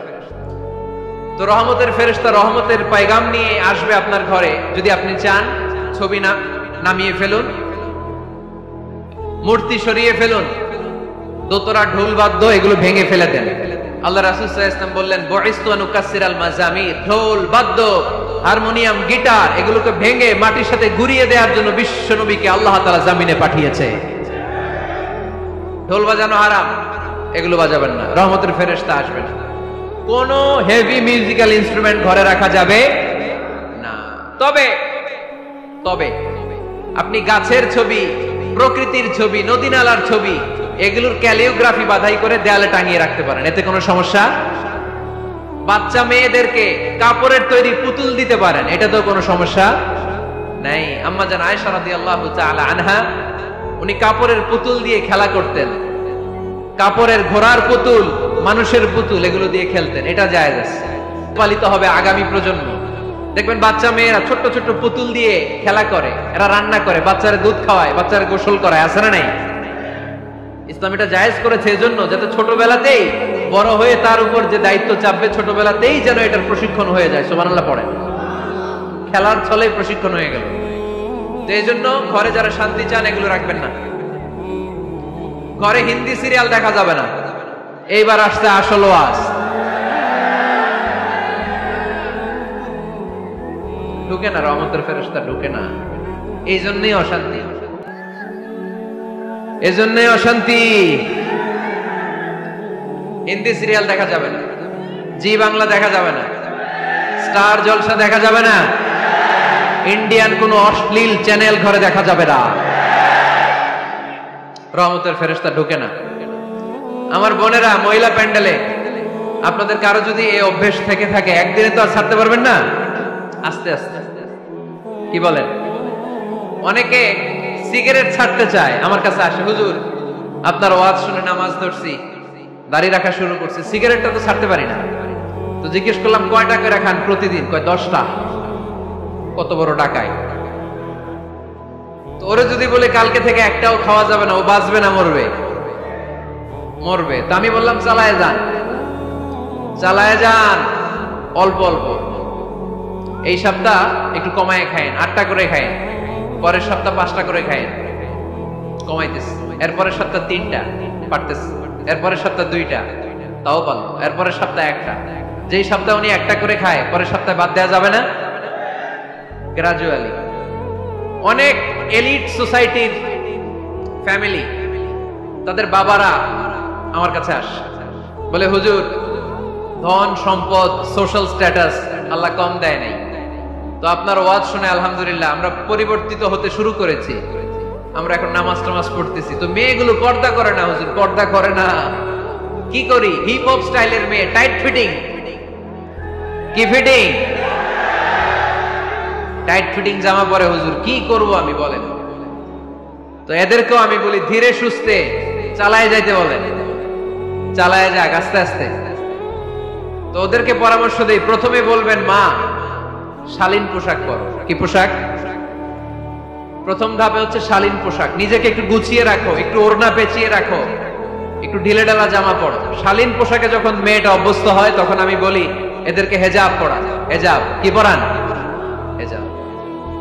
তো রহমতের ফেরেশতা রহমতের পয়গাম নিয়ে আসবে আপনার ঘরে। যদি আপনি চান, ছবি না নামিয়ে ফেলুন, মূর্তি সরিয়ে ফেলুন, দোতরা, ঢোল বাদ্য এগুলো ভেঙে ফেলে দেন। আল্লাহ রাসূল সাল্লাল্লাহু আলাইহি ওয়াসাল্লাম বললেন, বুইসতু আন উকাসসিরাল মাযামির, ঢোল বাদ্য, হারমোনিয়াম, গিটার এগুলোকে ভেঙে মাটির সাথে গুঁড়িয়ে দেওয়ার জন্য বিশ্ব নবীকে আল্লাহ তাআলা জমিনে পাঠিয়েছে। ঢোল বাজানো হারাম, এগুলো বাজাবেন না, রহমতের ফেরেশতা আসবে না। কোন হেভি মিউজিক্যাল ইনস্ট্রুমেন্ট ঘরে রাখা যাবে না। তবে তবে আপনি গাছের ছবি, প্রকৃতির ছবি, নদী নালার ছবি, এগুলোর ক্যালিওগ্রাফি বাধাই করে দেয়ালে টাঙিয়ে রাখতে পারেন, এতে কোনো সমস্যা। বাচ্চা মেয়েদেরকে কাপড়ের তৈরি পুতুল দিতে পারেন, এটা তো কোনো সমস্যা নাই। আম্মা জান আয়েশা রাদিয়াল্লাহু তাআলা আনহা, উনি কাপড়ের পুতুল দিয়ে খেলা করতেন, কাপড়ের ঘোড়ার পুতুল, মানুষের পুতুল, এগুলো দিয়ে খেলতেন, এটা জায়েজ আছে। পালিত হবে আগামী প্রজন্ম। দেখবেন বাচ্চা মেয়েরা ছোট্ট ছোট্ট পুতুল দিয়ে খেলা করে, এরা রান্না করে, বাচ্চারা দুধ খাওয়ায়, বাচ্চারা গোসল করায়, আছে না নাই? ইসলাম এটা জায়েজ করেছে এজন্য যাতে ছোটবেলাতেই বড় হয়ে তার উপর যে দায়িত্ব চাপবে ছোটবেলাতেই যেন এটার প্রশিক্ষণ হয়ে যায়। সুবহানাল্লাহ পড়েন। খেলার ছলে প্রশিক্ষণ হয়ে গেল। তো এই জন্য ঘরে যারা শান্তি চান এগুলো রাখবেন না। ঘরে হিন্দি সিরিয়াল দেখা যাবে না। এইবার আসছে আসল ওয়াজ। ঢুকে না, রহমতের ফেরেশতা ঢুকে না। এই জন্যই অশান্তি, এজন্যই অশান্তি। হিন্দি সিরিয়াল দেখা যাবে না, জি বাংলা দেখা যাবে না, স্টার জলসা দেখা যাবে না, ইন্ডিয়ান কোন অশ্লীল চ্যানেল ঘরে দেখা যাবে না। রহমতের ফেরেশতা ঢুকে না। আমার বোনেরা, মহিলা প্যান্ডেলে আপনাদের কারো যদি এই অভ্যেস থেকে থাকে, একদিনে তো আর ছাড়তে পারবেন না, আস্তে আস্তে। কি বলেন? অনেকে সিগারেট ছাড়তে চায়, আমার কাছে আসে, হুজুর আপনার ওয়াজ শুনে নামাজ ধরছি, দাড়ি রাখা শুরু করছি, সিগারেটটা তো ছাড়তে পারি না। তো জিজ্ঞেস করলাম কয়টা করে খান প্রতিদিন? কয় 10টা। কত বড় ডাকায়! তো ওরে যদি বলে কালকে থেকে একটাও খাওয়া যাবে না, ও বাঁচবে না মরবে? মরবে। তো আমি বললাম চালায় যান, চালায় যান, অল্প অল্প। এই সপ্তাহ একটু কমায় খায়েন, 8টা করে খায়েন, পরের সপ্তাহ 5টা করে খায়েন, কমাইতেছে। এরপরের সপ্তাহ 3টা, পারতেছে। এরপরের সপ্তাহ 2টা, তাও পারলো। এরপরের সপ্তাহ 1টা। যেই সপ্তাহ উনি 1টা করে খায়, পরের সপ্তাহে বাদ দেওয়া যাবে না? গ্রাজুয়ালি। অনেক এলিট সোসাইটির ফ্যামিলি, তাদের বাবারা আমার কাছে আসে, বলে হুজুর ধন সম্পদ সোশ্যাল স্ট্যাটাস আল্লাহ কম দেয় নাই, তো আপনার ওয়াজ শুনে আলহামদুলিল্লাহ আমরা পরিবর্তিত হতে শুরু করেছি, আমরা এখন নামাজ টামাজ পড়তেছি। তো মেয়েগুলো পর্দা করে না হুজুর, পর্দা করে না। কি করি? হিপ হপ স্টাইলের মেয়ে, টাইট ফিটিং। কি ফিটিং? টাইট ফিটিং জামা পরে হুজুর, কি করব আমি বলেন? তো এদেরকেও আমি বলি ধীরে সুস্থে চালায় যাইতে বলেন, চালায় যাক আস্তে আস্তে। তো ওদেরকে পরামর্শ দেই, প্রথমে বলবেন মা শালীন পোশাক পরো। কি পোশাক? প্রথম ধাপে হচ্ছে শালীন পোশাক। নিজেকে একটু গুছিয়ে রাখো, একটু ওড়না পেঁচিয়ে রাখো, একটু ঢিলেঢালা জামা পরো। শালীন পোশাকে যখন মেয়েটা অভ্যস্ত হয় তখন আমি বলি এদেরকে হেজাব পরা। হেজাব কি পরান? হেজাব।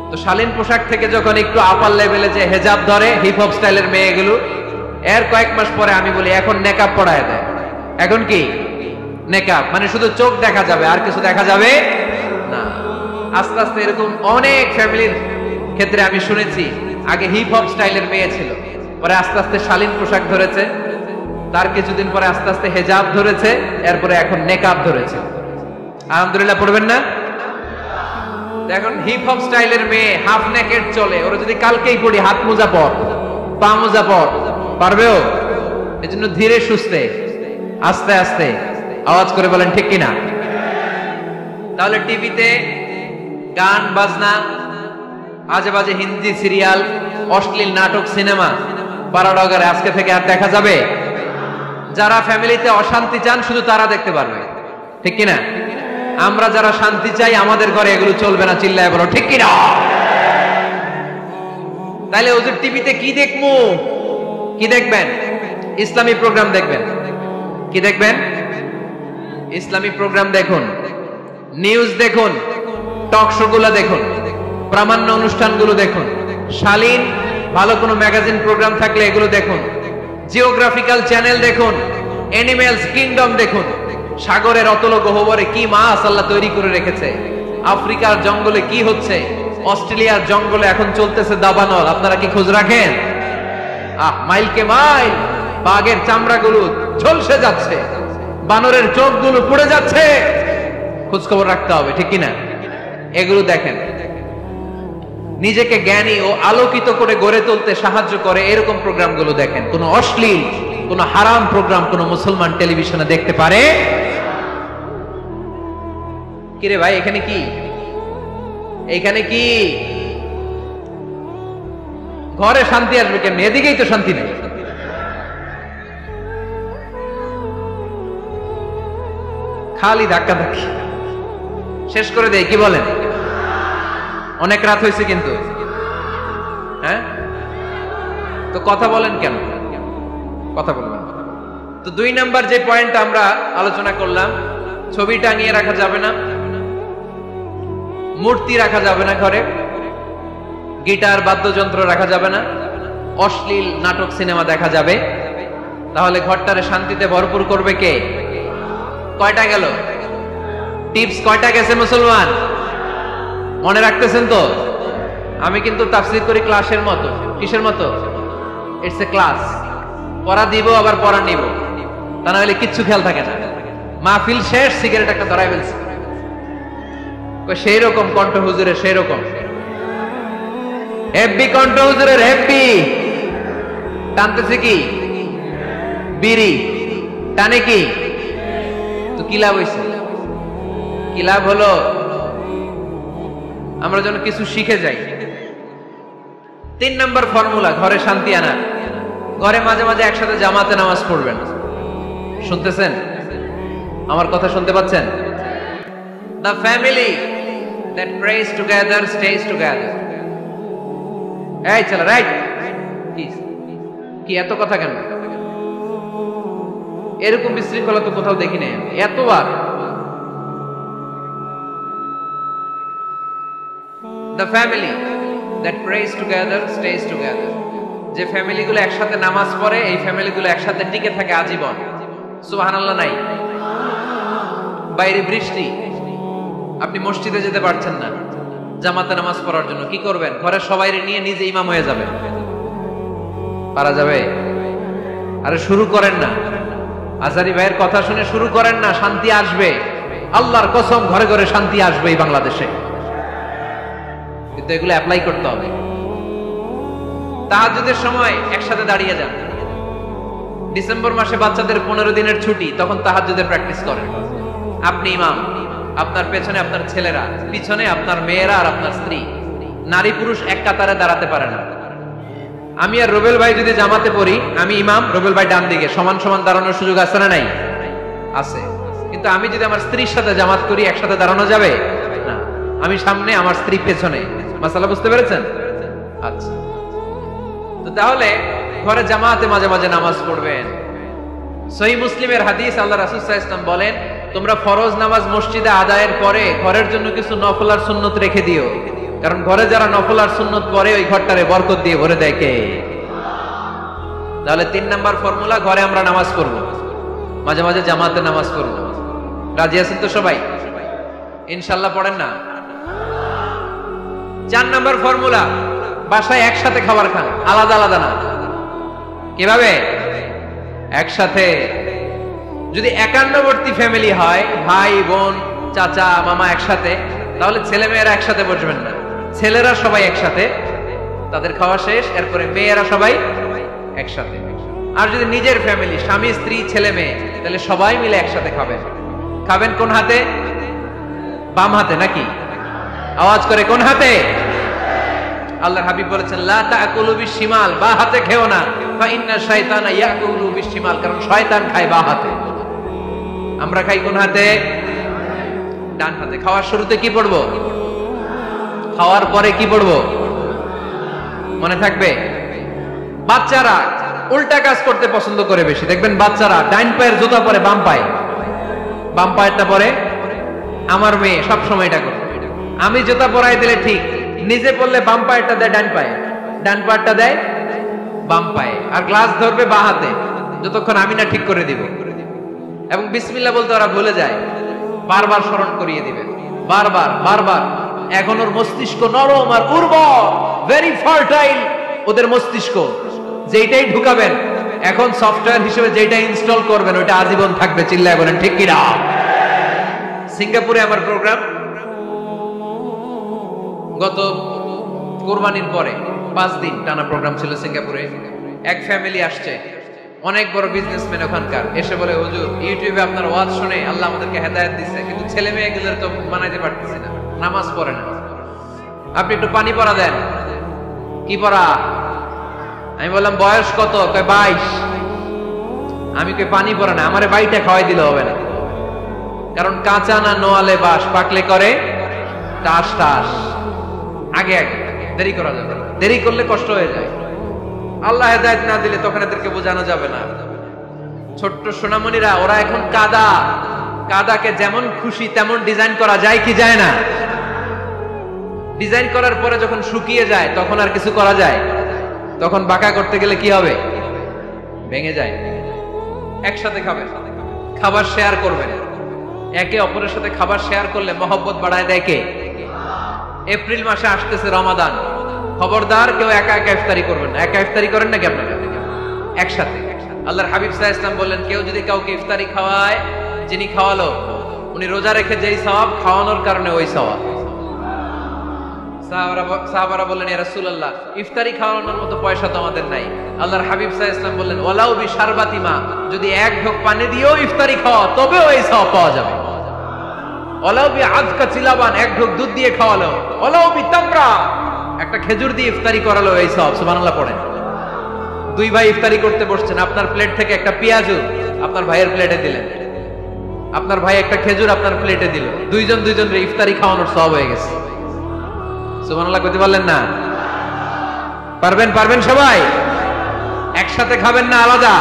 তো শালীন পোশাক থেকে যখন একটু আপার লেভেলে যে হেজাব ধরে হিপ হপ স্টাইলের মেয়েগুলো, এর কয়েক মাস পরে আমি বলি এখন নেকাব পরায় দেয়। এখন কি নেকাব? মানে শুধু চোখ দেখা যাবে, আর কিছু দেখা যাবে না। আস্তে আস্তে এরকম অনেক ফ্যামিলির ক্ষেত্রে আমি শুনেছি, আগে হিপ হপ স্টাইলের মেয়ে ছিল, পরে আস্তে আস্তে শালীন পোশাক ধরেছে, তার কিছুদিন পরে আস্তে আস্তে হেজাব ধরেছে, এরপরে এখন নেকাব ধরেছে। আলহামদুলিল্লাহ পড়বেন না? এখন হিপ হপ স্টাইলের মেয়ে হাফ নেকেড চলে, ওরা যদি কালকেই পড়ি হাত মোজা পর, পা মোজা পর, পারবেও? এজন্য ধীরে সুস্থে আস্তে আস্তে আওয়াজ করে বলেন ঠিক কিনা? তাহলে টিভিতে গান বাজনা, আজে বাজে হিন্দি সিরিয়াল, অশ্লীল নাটক, সিনেমা পাড়াডগারে আজকে থেকে আর দেখা যাবে? যারা ফ্যামিলিতে অশান্তি চান শুধু তারা দেখতে পারবে, ঠিক কিনা? আমরা যারা শান্তি চাই আমাদের ঘরে এগুলো চলবে না। চিল্লায় বলো ঠিক কিনা? তাইলে ওদের টিভিতে কি দেখবো? কি দেখবেন? ইসলামী প্রোগ্রাম দেখবেন। কি দেখবেন? ইসলামী প্রোগ্রাম দেখুন, নিউজ দেখুন, টক শো গুলো দেখুন, প্রামাণ্য অনুষ্ঠানগুলো দেখুন, শালীন ভালো কোনো ম্যাগাজিন প্রোগ্রাম থাকলে এগুলো দেখুন, জিওগ্রাফিক্যাল চ্যানেল দেখুন, অ্যানিমেলস কিংডম দেখুন, সাগরের অতল গহ্বরে কি মাছ আল্লাহ তৈরি করে রেখেছে, আফ্রিকার জঙ্গলে কি হচ্ছে, অস্ট্রেলিয়ার জঙ্গলে এখন চলতেছে দাবানল, আপনারা কি খোঁজ রাখেন? মাইলকে মাইল বাঘের চামড়াগুলো ঝলসে যাচ্ছে, বানরের চোখগুলো পুড়ে যাচ্ছে, খোঁজ খবর রাখতে হবে, ঠিক কিনা? এগুলো দেখেন। নিজেকে জ্ঞানী ও আলোকিত করে গড়ে তুলতে সাহায্য করে এরকম প্রোগ্রামগুলো দেখেন। কোন অশ্লীল, কোন হারাম প্রোগ্রাম কোন মুসলমান টেলিভিশনে দেখতে পারে? কিরে ভাই এখানে কি? এখানে কি? ঘরে শান্তি আসবে কেমনি? এদিকেই তো শান্তি নেই। খালি ধাক্কা ধাক্কি শেষ করে দেয়। কি বলেন? অনেক রাত হয়েছে কিন্তু, হ্যাঁ? তো কথা বলেন কেন? কথা বলবেন। তো 2 নাম্বার যে পয়েন্ট আমরা আলোচনা করলাম, ছবি টাঙিয়ে রাখা যাবে না, মূর্তি রাখা যাবে না ঘরে, গিটার বাদ্যযন্ত্র রাখা যাবে না, অশ্লীল নাটক সিনেমা দেখা যাবে। তাহলে ঘরটারে শান্তিতে ভরপুর করবে কে? কয়টা গেল? টিপস কয়টা গেছে মুসলমান? মনে রাখতেছেন তো? আমি কিন্তু তাফসীর করি ক্লাসের মতো। কিসের মতো? It's a class. পড়া দিব আবার পড়া নিব, তা না হলে কিচ্ছু খেয়াল থাকে না। মাহফিল শেষ, সিগারেট একটা ধরাই ফেলছে। সেই রকম কণ্ঠ হুজুরের, সেই রকম হেব্বি কণ্ঠ হুজুরের, হেব্বি। টানতেছে কি? বিড়ি। টানে কি? তো কি লাভ হইছে? কি লাভ হলো? আমরা যেন কিছু শিখে যাই। 3 নাম্বার ফর্মুলা ঘরে শান্তি আনার, ঘরে মাঝে মাঝে একসাথে জামাতে নামাজ পড়বেন। শুনতেছেন? আমার কথা শুনতে পাচ্ছেন? The family that prays together stays together. এই চলো, রাইট? কি এত কথা কেন? এরকম বিশৃঙ্খলা তো কোথাও দেখি নাই এতবার। The family that prays together stays together. যে ফ্যামিলিগুলো একসাথে নামাজ পড়ে, এই ফ্যামিলিগুলো একসাথে টিকে থাকে আজীবন। সুবহানাল্লাহ নাই? বাইরে বৃষ্টি, আপনি মসজিদে যেতে পারছেন না জামাতে নামাজ পড়ার জন্য, কি করবেন? ঘরে সবাইরে নিয়ে নিজে ইমাম হয়ে যাবেন। পারা যাবে? আরে শুরু করেন না, আজারি ভাইয়ের কথা শুনে শুরু করেন না, শান্তি আসবে। আল্লাহর কসম, ঘরে ঘরে শান্তি আসবে এই বাংলাদেশে, কিন্তু এগুলো অ্যাপ্লাই করতে হবে। তাহাজ্জুদের সময় একসাথে দাঁড়িয়ে যান। ডিসেম্বর মাসে বাচ্চাদের 15 দিনের ছুটি, তখন তাহাজ্জুদের প্র্যাকটিস করেন। আপনি ইমাম, আপনার পেছনে আপনার ছেলেরা, পিছনে আপনার মেয়েরা আর আপনার স্ত্রী। নারী পুরুষ এক কাতারে দাঁড়াতে পারে না। আমি আর রুবেল ভাই যদি জামাতে পড়ি, আমি ইমাম, রুবেল ভাই ডান দিকে, সমান সমান দাঁড়ানোর সুযোগ আছে না নাই? আছে। কিন্তু আমি যদি আমার স্ত্রীর সাথে জামাত করি, একসাথে দাঁড়ানো যাবে না। আমি সামনে, আমার স্ত্রী পেছনে। মাসালা বুঝতে পেরেছেন? আচ্ছা, তো তাহলে ঘরে জামাতে মাঝে মাঝে নামাজ পড়বেন। সহিহ মুসলিমের হাদিস, আল্লাহ রাসূল সাল্লাল্লাহু আলাইহি ওয়াসাল্লাম বলেন, তোমরা ফরজ নামাজ মসজিদে আদায়ের পরে ঘরের জন্য কিছু নফল আর সুন্নত রেখে দিও, কারণ ঘরে যারা নফল আর সুন্নত পড়ে ওই ঘরটারে বরকত দিয়ে ভরে দেয় কে? তাহলে 3 নাম্বার ফর্মুলা, ঘরে আমরা নামাজ পড়ব, মাঝে মাঝে জামাতে নামাজ পড়ব। রাজি আছেন তো সবাই? ইনশাআল্লাহ পড়েন না? 4 নাম্বার ফর্মুলা, বাসায় একসাথে খাবার খান, আলাদা আলাদা না। কিভাবে? একসাথে। যদি একান্নবর্তী ফ্যামিলি হয়, ভাই বোন চাচা মামা একসাথে, তাহলে ছেলে মেয়েরা একসাথে বসবেন না। ছেলেরা সবাই একসাথে, তাদের খাওয়া শেষ, এরপরে মেয়েরা সবাই একসাথে। আর যদি নিজের ফ্যামিলি, স্বামী স্ত্রী ছেলে মেয়ে, তাহলে সবাই মিলে একসাথে খাবেন। খাবেন কোন হাতে? বাম হাতে নাকি? আওয়াজ করে কোন হাতে? আল্লাহর হাবিব বলেছেন, লা তাকুলু বিশিমাল, বা হাতে খেও না, ফা ইন্না শাইতানা ইয়াকুলু বিশিমাল, কারণ শয়তান খায় বা হাতে। আমরা খাই কোন হাতে? ডান হাতে। খাওয়ার শুরুতে কি পড়বো? খাওয়ার পরে কি পড়বো? মনে থাকবে? বাচ্চারা উল্টা কাজ করতে পছন্দ করে বেশি। দেখবেন বাচ্চারা ডাইন পায়ের জুতা পরে বাম পায়ে, বাম পায়েরটা পরে। আমার মেয়ে সব সময় এটা করে। আমি জুতা পরাই দিলে ঠিক, নিজে পড়লে বাম পায়েরটা দেয় ডান পায়ে, ডান পায়েরটা দেয় বাম পায়ে, আর গ্লাস ধরবে বাঁ হাতে, যতক্ষণ আমি না ঠিক করে দিব। এবং বিসমিল্লাহ বলতে ওরা ভুলে যায়, বারবার স্মরণ করিয়ে দিবে, বারবার বারবার। এখন ওর মস্তিষ্ক নরম আর উর্বর, ভেরি ফার্টাইল ওদের মস্তিষ্ক। যেটাই ঢুকাবেন, এখন সফটওয়্যার হিসেবে যেটা ইনস্টল করবেন, ওটা আজীবন থাকবে। চিল্লায় বলেন ঠিক কিনা? সিঙ্গাপুরে আমার প্রোগ্রাম, গত কুরবানির পরে 5 দিন টানা প্রোগ্রাম ছিল সিঙ্গাপুরে। এক ফ্যামিলি আসছে, অনেক বড় বিজনেসম্যান ওখানকার, এসে বলে, হুজুর ইউটিউবে আপনার ওয়াজ শুনে আল্লাহ আমাদেরকে হেদায়েত দিচ্ছে, কিন্তু ছেলে মেয়েগুলোর তো বানাইতে পারতেছি না, নামাজ পড়ে না, আপনি একটু পানি পড়া দেন। কি পড়া? আমি বললাম বয়স কত? কয় 22। আমি কই পানি পড়ে না, আমারে বাইটা খাওয়াই দিলে হবে না, কারণ কাঁচা না নোয়ালে বাস, পাকলে করে টাস টাস। আগে আগে, দেরি করা যাবে না। দেরি করলে কষ্ট হয়ে যায়। আল্লাহ হেদায়েত না দিলে তখন এদেরকে বোঝানো যাবে না। ছোট্ট সোনামণিরা, ওরা এখন কাদা, কাদাকে যেমন খুশি তেমন ডিজাইন করা যায় কি যায় না? ডিজাইন করার পরে যখন শুকিয়ে যায় তখন আর কিছু করা যায়? তখন বাঁকা করতে গেলে কি হবে? ভেঙে যায়। একসাথে খাবেন, খাবার শেয়ার করবেন। একে অপরের সাথে খাবার শেয়ার করলে মহব্বত বাড়ায় দেয় কে? এপ্রিল মাসে আসতেছে রমাদান, খবরদার কেউ একা একা ইফতারি করবেন না। একা ইফতারি করেন নাকি আপনারা? একসাথে। আল্লাহর হাবিব সাল্লাল্লাহু আলাইহি ওয়াসাল্লাম বললেন, কেউ যদি কাউকে ইফতারি খাওয়ায়, যিনি খাওয়ালো উনি রোজা রেখে যেই সওয়াব, খাওয়ানোর কারণে ওই সওয়াব। সাহাবারা বললেন, ইয়া রাসূলুল্লাহ, ইফতারি খাওয়ানোর মতো পয়সা তো আমাদের নাই। আল্লাহর হাবিব সাল্লাল্লাহু আলাইহি ওয়াসাল্লাম বললেন, ওয়ালাউ বিশারবাতি মা, যদি এক ঢোক পানি দিয়েও ইফতারি খাওয়া তবেও এই সওয়াব পাওয়া যাবে। ওয়ালাউ বিআযকা চিলাবান, এক ঢোক দুধ দিয়ে খাওয়ালো। ওয়ালাউ বিতামরা, একটা খেজুর দিয়ে ইফতারি করালো, এই সওয়াব। সুবহানাল্লাহ পড়েন। দুই ভাই ইফতারি করতে বসছেন, আপনার প্লেট থেকে একটা পেঁয়াজু আপনার ভাইয়ের প্লেটে দিলেন, আপনার ভাই একটা খেজুর আপনার প্লেটে দিল, দুইজন দুইজনের ইফতারি খাওয়ানোর সওয়াব হয়ে গেছে। সুবহানাল্লাহ কইতে পারলেন না? পারবেন? পারবেন সবাই? একসাথে খাবেন না আলাদা?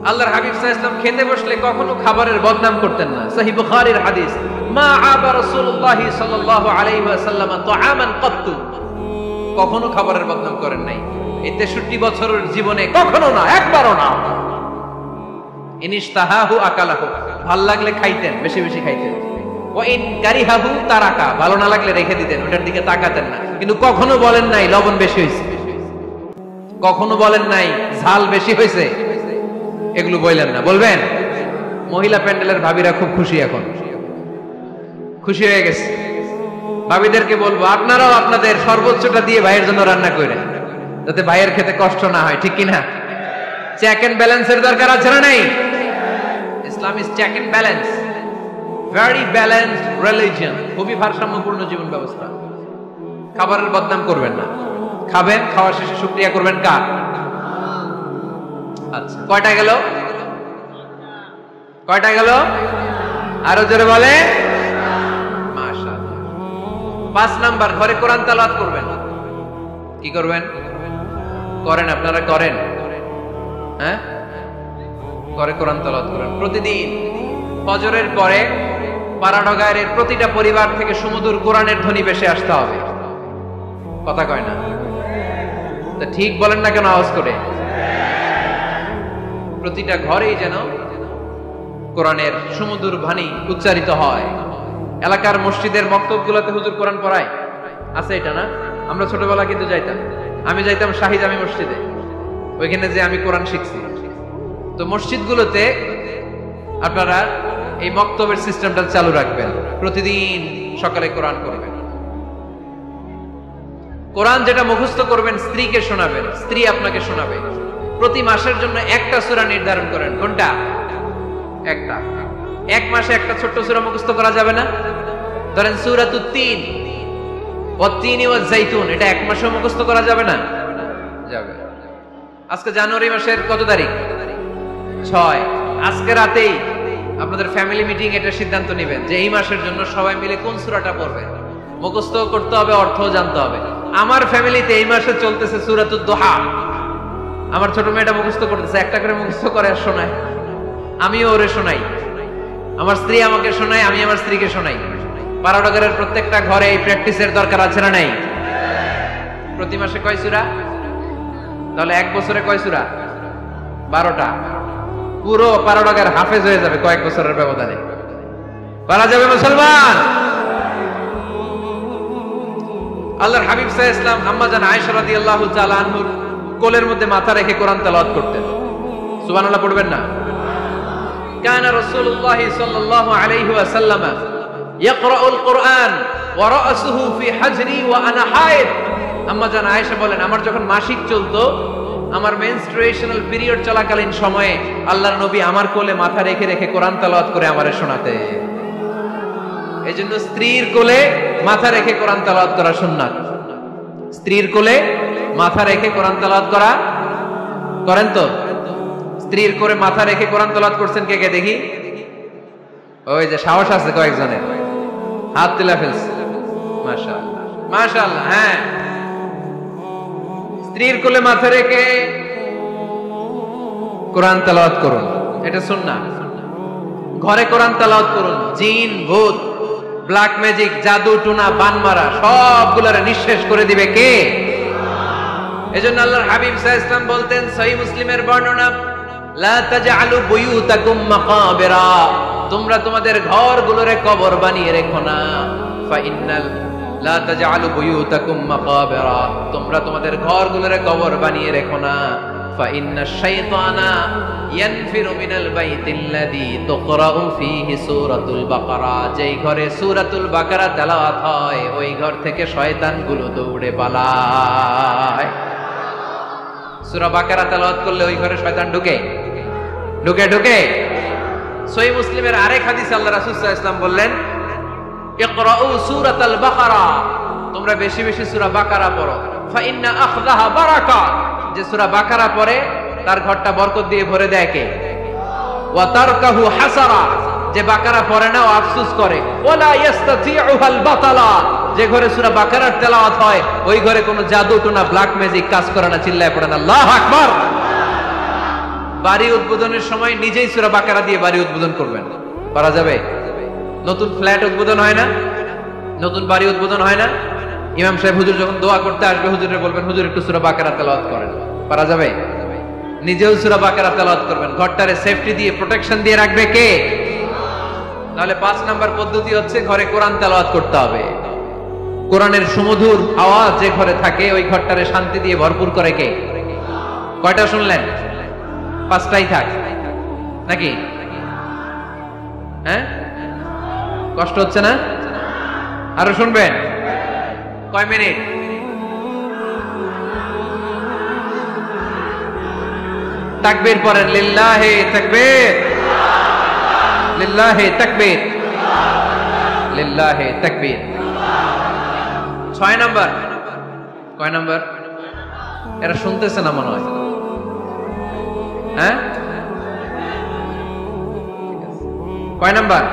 আল্লাহর হাবিব সাল্লাল্লাহু আলাইহি ওয়াসাল্লাম খেতে বসলে কখনো খাবারের বদনাম করতেন না। সহিহ বুখারীর হাদিস, মা আবা রাসূলুল্লাহ সাল্লাল্লাহু আলাইহি ওয়াসাল্লাম তাআমান কাত্তু, কখনো খাবারের বদনাম করেন নাই। এই 63 বছরের জীবনে কখনো না, একবারও না। ইনিশতাহাহু আকালাহু, ভাল লাগলে খাইতেন, বেশি বেশি খাইতেন। ওয়া ইন কারিহাহু তারাকা, ভালো না লাগলে রেখে দিতেন, ওটার দিকে তাকাতেন না। কিন্তু কখনো বলেন নাই লবণ বেশি হয়েছে, কখনো বলেন নাই ঝাল বেশি হয়েছে, এগুলো বললেন না। বলবেন? মহিলা প্যান্ডেলের ভাবিরা খুব খুশি, এখন খুশি হয়ে গেছে। ভাবিদেরকে বলবো, আপনারাও আপনাদের সর্বোচ্চটা দিয়ে ভাইয়ের জন্য রান্না করেন, যাতে ভাইয়ের খেতে কষ্ট না হয়, ঠিক কিনা? চেক এন্ড ব্যালেন্সের দরকার আছে না নাই? Islam is check and balance, very balanced religion, খুবই ভারসাম্যপূর্ণ জীবন ব্যবস্থা। খাবারের বদনাম করবেন না, খাবেন, খাওয়ার শেষে শুকরিয়া করবেন কার? আচ্ছা, কয়টা গেল? কয়টা গেল? আরো জোরে বলে। মাশাআল্লাহ। 5 নাম্বার, ঘরে কোরআন তেলাওয়াত করবেন। কি করবেন? করেন, আপনারা করেন? হ্যাঁ, ঘরে কোরআন তেলাওয়াত করেন প্রতিদিন। ফজরের পরে পাড়াডগায়ের প্রতিটা পরিবার থেকে সুমধুর কোরআনের ধ্বনি ভেসে আসতে হবে। কথা কয় না? তা ঠিক বলেন না কেন আওয়াজ করে? প্রতিটা ঘরেই যেন কোরআনের সুমধুর বাণী উচ্চারিত হয়। এলাকার মসজিদের মক্তবগুলোতে হুজুর কোরআন পড়ায়, আছে এটা না? আমরা ছোটবেলা কিন্তু যাইতাম, আমি যাইতাম শাহী জামি মসজিদে, ওইখানে যে আমি কোরআন শিখছি। তো মসজিদগুলোতে আপনারা এই মক্তবের সিস্টেমটা চালু রাখবেন, প্রতিদিন সকালে কোরআন করবেন। কোরআন যেটা মুখস্থ করবেন স্ত্রীকে শোনাবেন, স্ত্রী আপনাকে শোনাবে। প্রতি মাসের জন্য একটা সূরা নির্ধারণ করেন। কোনটা? একটা। এক মাসে একটা ছোট্ট সূরা মুখস্থ করা যাবে না? ধরেন সূরাতুত তিন, ওয়াত-তিনি ওয়াজ-জাইতুন, এটা এক মাসে মুখস্থ করা যাবে না? যাবে। আজকে জানুয়ারি মাসের কত তারিখ? 6। আজকে রাতেই আপনাদের ফ্যামিলি মিটিং এটা সিদ্ধান্ত নেবেন যে এই মাসের জন্য সবাই মিলে কোন সূরাটা পড়বেন। মুখস্থ করতে হবে, অর্থও জানতে হবে। আমার ফ্যামিলিতে এই মাসে চলতেছে সূরাতুদ দুহা। আমার ছোট মেয়েটা মুখস্থ করতেছে, একটা করে মুখস্থ করে আর শোনায়, আমিও ওরে শোনাই। আমার স্ত্রী আমাকে শোনায়, আমি আমার স্ত্রীকে শোনাই। পাড়াডগারের প্রত্যেকটা ঘরে এই প্র্যাকটিসের দরকার আছে না নাই? প্রতি মাসে কয় সূরা? তাহলে এক বছরে কয় সূরা? 12টা। পুরো পাড়াডগার হাফেজ হয়ে যাবে কয়েক বছরের ব্যবধানে। পারা যাবে মুসলমান? আল্লাহর হাবিব সাল্লাল্লাহু আলাইহি ওয়াসাল্লাম আম্মা জান আয়েশা রাদিয়াল্লাহু তাআলা আনহুর কোলের মধ্যে মাথা রেখে কোরআন তেলাওয়াত করতেন। সুবহানাল্লাহ পড়বেন না? কানা রাসূলুল্লাহ সাল্লাল্লাহু আলাইহি ওয়াসাল্লাম ইয়াকরাউল কুরআন ওয়া রাসুহু ফি হাজরি ওয়া আনা হায়েদ। আম্মা জান আয়েশা বলেন, আমার যখন মাসিক চলতো, আমার মেনস্ট্রুয়েশনাল পিরিয়ড চলাকালীন সময়ে আল্লাহর নবী আমার কোলে মাথা রেখে রেখে কোরআন তেলাওয়াত করে আমারে শোনাতেন। এজন্য স্ত্রীর কোলে মাথা রেখে কোরআন তেলাওয়াত করা সুন্নাত। স্ত্রীর কোলে মাথা রেখে কোরআন তেলাওয়াত করা করেন তো? স্ত্রীর কোলে মাথা রেখে কোরআন তেলাওয়াত করছেন কে কে দেখি? ওই যে সাহস আছে কয়েকজনের, হাত তুলে ফেলছে। মাশাআল্লাহ মাশাআল্লাহ। হ্যাঁ, স্ত্রীর কোলে মাথা রেখে কোরআন তেলাওয়াত করুন, এটা সুন্নাহ। ঘরে কোরআন তেলাওয়াত করুন। জিন, ভূত, ব্ল্যাক ম্যাজিক, জাদু টুনা, বানমারা সবগুলোরে নিঃশেষ করে দিবে কে? এজন্য আল্লাহর হাবিব সাল্লাল্লাহু আলাইহি ওয়াসাল্লাম বলতেন, সহিহ মুসলিমের বর্ণনা, লা তাজআলু বুয়ুতাকুম মাকাবিরা, তোমরা তোমাদের ঘরগুলোরে কবর বানিয়ে রেখো না। ফাইন্নাল লা তাজআলু বুয়ুতাকুম মাকাবিরা, তোমরা তোমাদের ঘরগুলোরে কবর বানিয়ে রেখো না। ফাইন্নাশ শাইতানা ইয়ানফিরু মিনাল বাইতিল্লাযী তুকরাউ ফীহি সূরাতুল বাকারা, যেই ঘরে সূরাতুল বাকারা তেলাওয়াত হয় ওই ঘর থেকে শয়তানগুলো দৌড়ে পালায়। সূরা বাকারা তেলাওয়াত করলে ওই ঘরে শয়তান ঢুকে ঢুকে ঢুকে। সহিহ মুসলিমের আরেক হাদিসে আল্লাহ রাসূল সাল্লাল্লাহু আলাইহি ওয়াসাল্লাম বললেন, ইকরাউ সূরাতাল বাকারা, তোমরা বেশি বেশি সূরা বাকারা পড়ো। ফাইন্না আখযাহা বারাকা, যে সূরা বাকারা পড়ে তার ঘরটা বরকত দিয়ে ভরে দেয় কে? ওয়া তারকাহু হাসারা, যে বাকারা পড়ে না ও আফসোস করে। ওয়ালা ইস্তাতিউহাল বাতালা, যে ঘরে সূরা বাকারার তেলাওয়াত হয় ওই ঘরে কোনো জাদু টুনা, ব্ল্যাক ম্যাজিক কাজ করে না। চিল্লায় পড়েন আল্লাহু আকবার। বাড়ি উদ্বোধনের সময় নিজেই সূরা বাকারা দিয়ে বাড়ি উদ্বোধন করবেন, পারা যাবে? নতুন ফ্ল্যাট উদ্বোধন হয় না, নতুন বাড়ি উদ্বোধন হয় না, ইমাম সাহেব হুজুর যখন দোয়া করতে আসবে হুজুরে বলবেন, হুজুর একটু সূরা বাকারা তেলাওয়াত করেন, পারা যাবে? নিজেও সূরা বাকারা তেলাওয়াত করবেন। ঘরটারে সেফটি দিয়ে, প্রোটেকশন দিয়ে রাখবে কে? তাহলে 5 নাম্বার পদ্ধতি হচ্ছে ঘরে কোরআন তেলাওয়াত করতে হবে। কোরআনের সুমধুর আওয়াজ যে ঘরে থাকে ওই ঘরটারে শান্তি দিয়ে ভরপুর করে কে? কয়টা শুনলেন? 5টাই থাক নাকি? হ্যাঁ, কষ্ট হচ্ছে না? আরো শুনবেন? কয় মিনিট? তাকবীর পড়েন, লিল্লাহি তাকবীর, লিল্লাহি তাকবীর, লিল্লাহি তাকবীর। 6 নাম্বার। কয় নাম্বার? এরা শুনতেছে না মনে হয়। হ্যাঁ, কয় নাম্বার?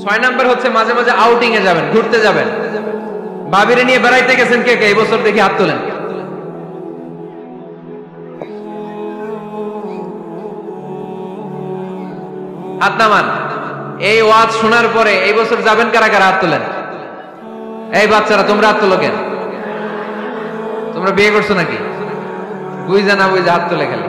6 নাম্বার হচ্ছে মাঝে মাঝে আউটিং এ যাবেন, ঘুরতে যাবেন। ভাবিরে নিয়ে বেড়াইতে গেছেন কে কে? এই বছর দেখি হাত তোলেন। হাত নামান। এই ওয়াজ শোনার পরে এই বছর যাবেন কারা কারা? হাত তোলেন। এই বাচ্চারা তোমরা হাত তোলো কেন? তোমরা বিয়ে করছো নাকি? বুঝা না বুঝা হাত তোলে খেলে।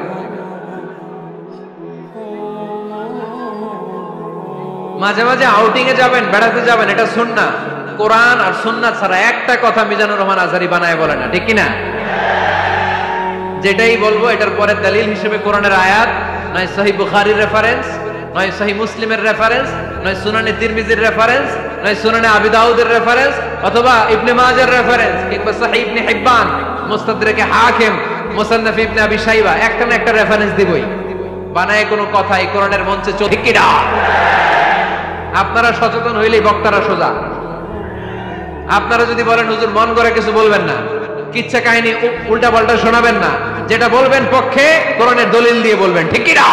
মাঝে মাঝে আউটিং এ যাবেন, বেড়াতে যাবেন, এটা সুন্নাহ। কোরআন আর সুন্নাহ ছাড়া একটা কথা মিজানুর রহমান আজহারী বানায় বলে না, ঠিক কিনা? যেটাই বলবো এটার পরে দলিল হিসেবে কোরআনের আয়াত, নয় সহিহ বুখারীর রেফারেন্স, নয় সহিহ মুসলিমের রেফারেন্স, নয় সুনানে তিরমিজির রেফারেন্স, নয় সুনানে আবি দাউদের রেফারেন্স, অথবা ইবনে মাজার রেফারেন্স, কিংবা সহিহ ইবনে হিব্বান, মুস্তাদরাকে হাকিম, মুসান্নাফ ইবনে আবি শাইবা, একটা না একটা রেফারেন্স দিবই। বানায় কোনো কথা এই কোরআনের মঞ্চে চলে কিনা? আপনারা সচেতন হইলেই বক্তারা সোজা। আপনারা যদি বলেন হুজুর মন করে কিছু বলবেন না, কিচ্ছা কাহিনী উল্টা পাল্টা শোনাবেন না, যেটা বলবেন পক্ষে কোরআনের দলিল দিয়ে বলবেন, ঠিক কিনা?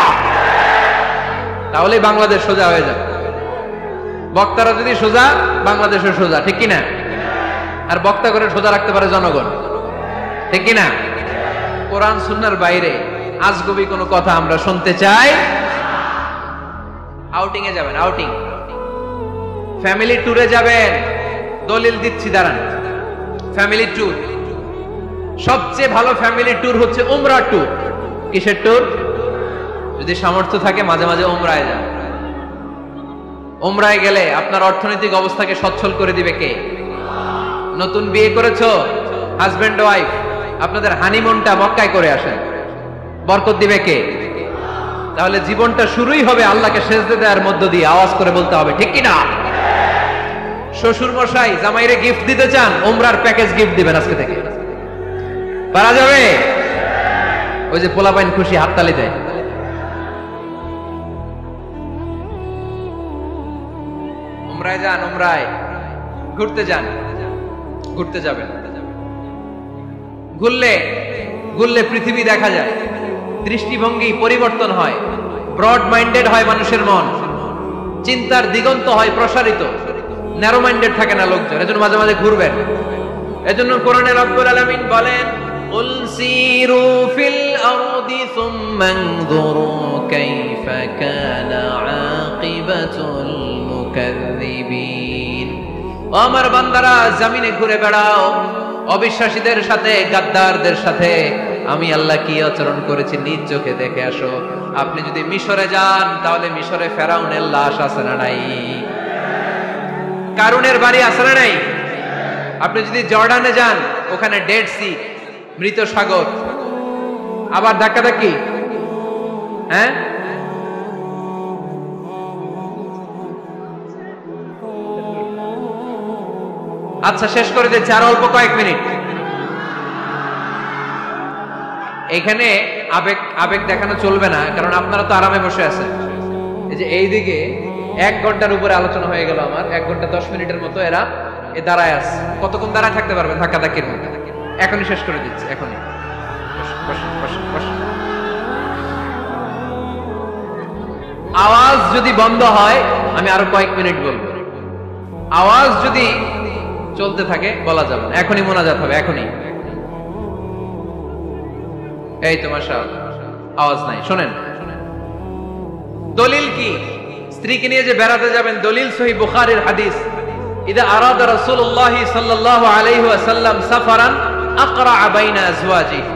তাহলে বাংলাদেশ সোজা হয়ে যাবে। বক্তারা যদি সোজা, বাংলাদেশের সোজা, ঠিক কিনা? আর বক্তা করে সোজা রাখতে পারে জনগণ, ঠিক কিনা? কোরআন সুন্নাহর বাইরে আজগবি কোনো কথা আমরা শুনতে চাই। আউটিং এ যাবেন, আউটিং, ফ্যামিলি ট্যুরে যাবেন, দলিল দিচ্ছি দাঁড়ান। ফ্যামিলি ট্যুর, সবচেয়ে ভালো ফ্যামিলি ট্যুর হচ্ছে উমরা ট্যুর। কিসের ট্যুর? যদি সামর্থ্য থাকে মাঝে মাঝে উমরায় যান। উমরায় গেলে আপনার অর্থনৈতিক অবস্থাকে সচ্ছল করে দিবে কে? নতুন বিয়ে করেছো, হাজবেন্ড ওয়াইফ, আপনাদের হানিমুনটা মক্কায় করে আসেন, বরকত দিবে কে? তাহলে জীবনটা শুরুই হবে আল্লাহকে সেজদা দেওয়ার মধ্য দিয়ে। আওয়াজ করে বলতে হবে, ঠিক কিনা? শ্বশুর মশাই জামাইরে গিফট দিতে চান, উমরার প্যাকেজ গিফট দিবেন আজকে থেকে, পারা যাবে? ওই যে পোলাপাইন খুশি হাততালি দেয়। উমরায় যান, উমরায় ঘুরতে যান, ঘুরতে যাবেন। ঘুরলে ঘুরলে পৃথিবী দেখা যায়, দৃষ্টিভঙ্গি পরিবর্তন হয়, ব্রড মাইন্ডেড হয় মানুষের মন, চিন্তার দিগন্ত হয় প্রসারিত, ন্যারো মাইন্ডেড থাকে না লোকজন, এজন্য মাঝে মাঝে ঘুরবেন। এজন্য কোরআনে রব্বুল আলামিন বলেন, কুল সিরু ফিল আরদি সুম্মা আনজুরু কাইফা কানা আকিবাতুল মুকাজ্জিবিন। ও আমার বান্দারা, জমিনে ঘুরে বেড়াও, অবিশ্বাসীদের সাথে, গাদ্দারদের সাথে আমি আল্লাহ কি আচরণ করেছি নিজ চোখে দেখে আসো। আপনি যদি মিশরে যান, তাহলে মিশরে ফেরাউনের লাশ আছে না নাই? কারুনের বাড়ি আছে না নাই? আপনি যদি জর্ডানে যান, ওখানে ডেড সি, মৃত সাগর, আবার ধাক্কাধাক্কি। হ্যাঁ, আচ্ছা শেষ করে দিচ্ছি, আর অল্প কয়েক মিনিট। এখানে আবেগ আবেগ দেখানো চলবে না, কারণ আপনারা তো আরামে বসে আছেন। এই যে এইদিকে 1 ঘন্টার উপরে আলোচনা হয়ে গেল আমার, 1 ঘন্টা 10 মিনিটের মতো এরা দাঁড়ায় আছে। কতক্ষণ দাঁড়ায় থাকতে পারবেন ধাক্কা ধাক্কির মধ্যে? এখনই শেষ করে দিচ্ছি, এখনই। আওয়াজ যদি বন্ধ হয় আমি আরো কয়েক মিনিট বলবো, আওয়াজ যদি চলতে থাকে বলা যাবে না। এখনই মোনাজাত হবে, এখনই। এই তো মাশাআল্লাহ, আওয়াজ নাই। শোনেন, দলিল কি? স্ত্রীকে নিয়ে যে বেড়াতে যাবেন, দলিল সহিহ বুখারীর হাদিস, ইদা আরাদা রাসূলুল্লাহ সাল্লাল্লাহু আলাইহি ওয়াসাল্লাম সাফারান আকরা বাইনা আজওয়াজিহি,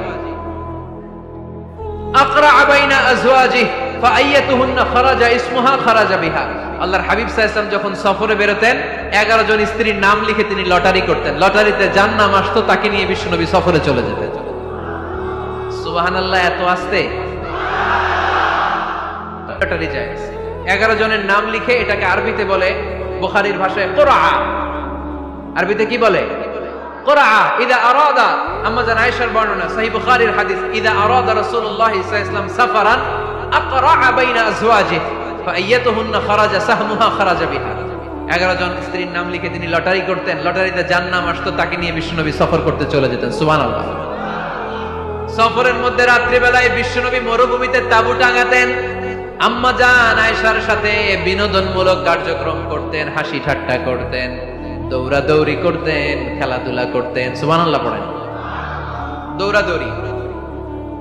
আকরা বাইনা আজওয়াজিহি ফাআইয়াতুহুন্না খারাজা ইসমুহা খারাজা বিহা। আল্লাহর হাবিব সাল্লাল্লাহু আলাইহি ওয়াসাল্লাম যখন সফরে বেরোতেন, 11 জন স্ত্রীর নাম লিখে তিনি লটারি করতেন। লটারিতে যার নাম আসতো তাকে নিয়ে বিশ্বনবী সফরে চলে যেতেন। সুবহানাল্লাহ, এত আস্তে লটারি যায়। 11 জনের নাম লিখে, এটাকে আরবিতে বলে, বুখারীর ভাষায় কুরআ। আরবিতে কি বলে? কুরআ। ইদা আরাদা, আম্মা জান আয়েশার বর্ণনা, সহিহ বুখারীর হাদিস, ইদা আরাদা রাসূলুল্লাহ সাল্লাল্লাহু আলাইহি ওয়াসাল্লাম সাফারান আকরা বাইনা আজওয়াজিহি ফাআইয়াতুহুন্না খারাজা সাহমুহা খারাজা বিহা। 11 জন স্ত্রীর নাম লিখে তিনি লটারি করতেন। লটারিতে যার নাম আসতো তাকে নিয়ে বিশ্বনবী সফর করতে চলে যেতেন। সুবহানাল্লাহ। সফরের মধ্যে রাত্রিবেলায় বিশ্বনবী মরুভূমিতে তাঁবু টাঙাতেন। আম্মা জান আয়েশার সাথে বিনোদনমূলক কার্যক্রম করতেন, হাসি ঠাট্টা করতেন, দৌড়াদৌড়ি করতেন, খেলাধুলা করতেন। সুবহানাল্লাহ পড়েন। দৌড়াদৌড়ি।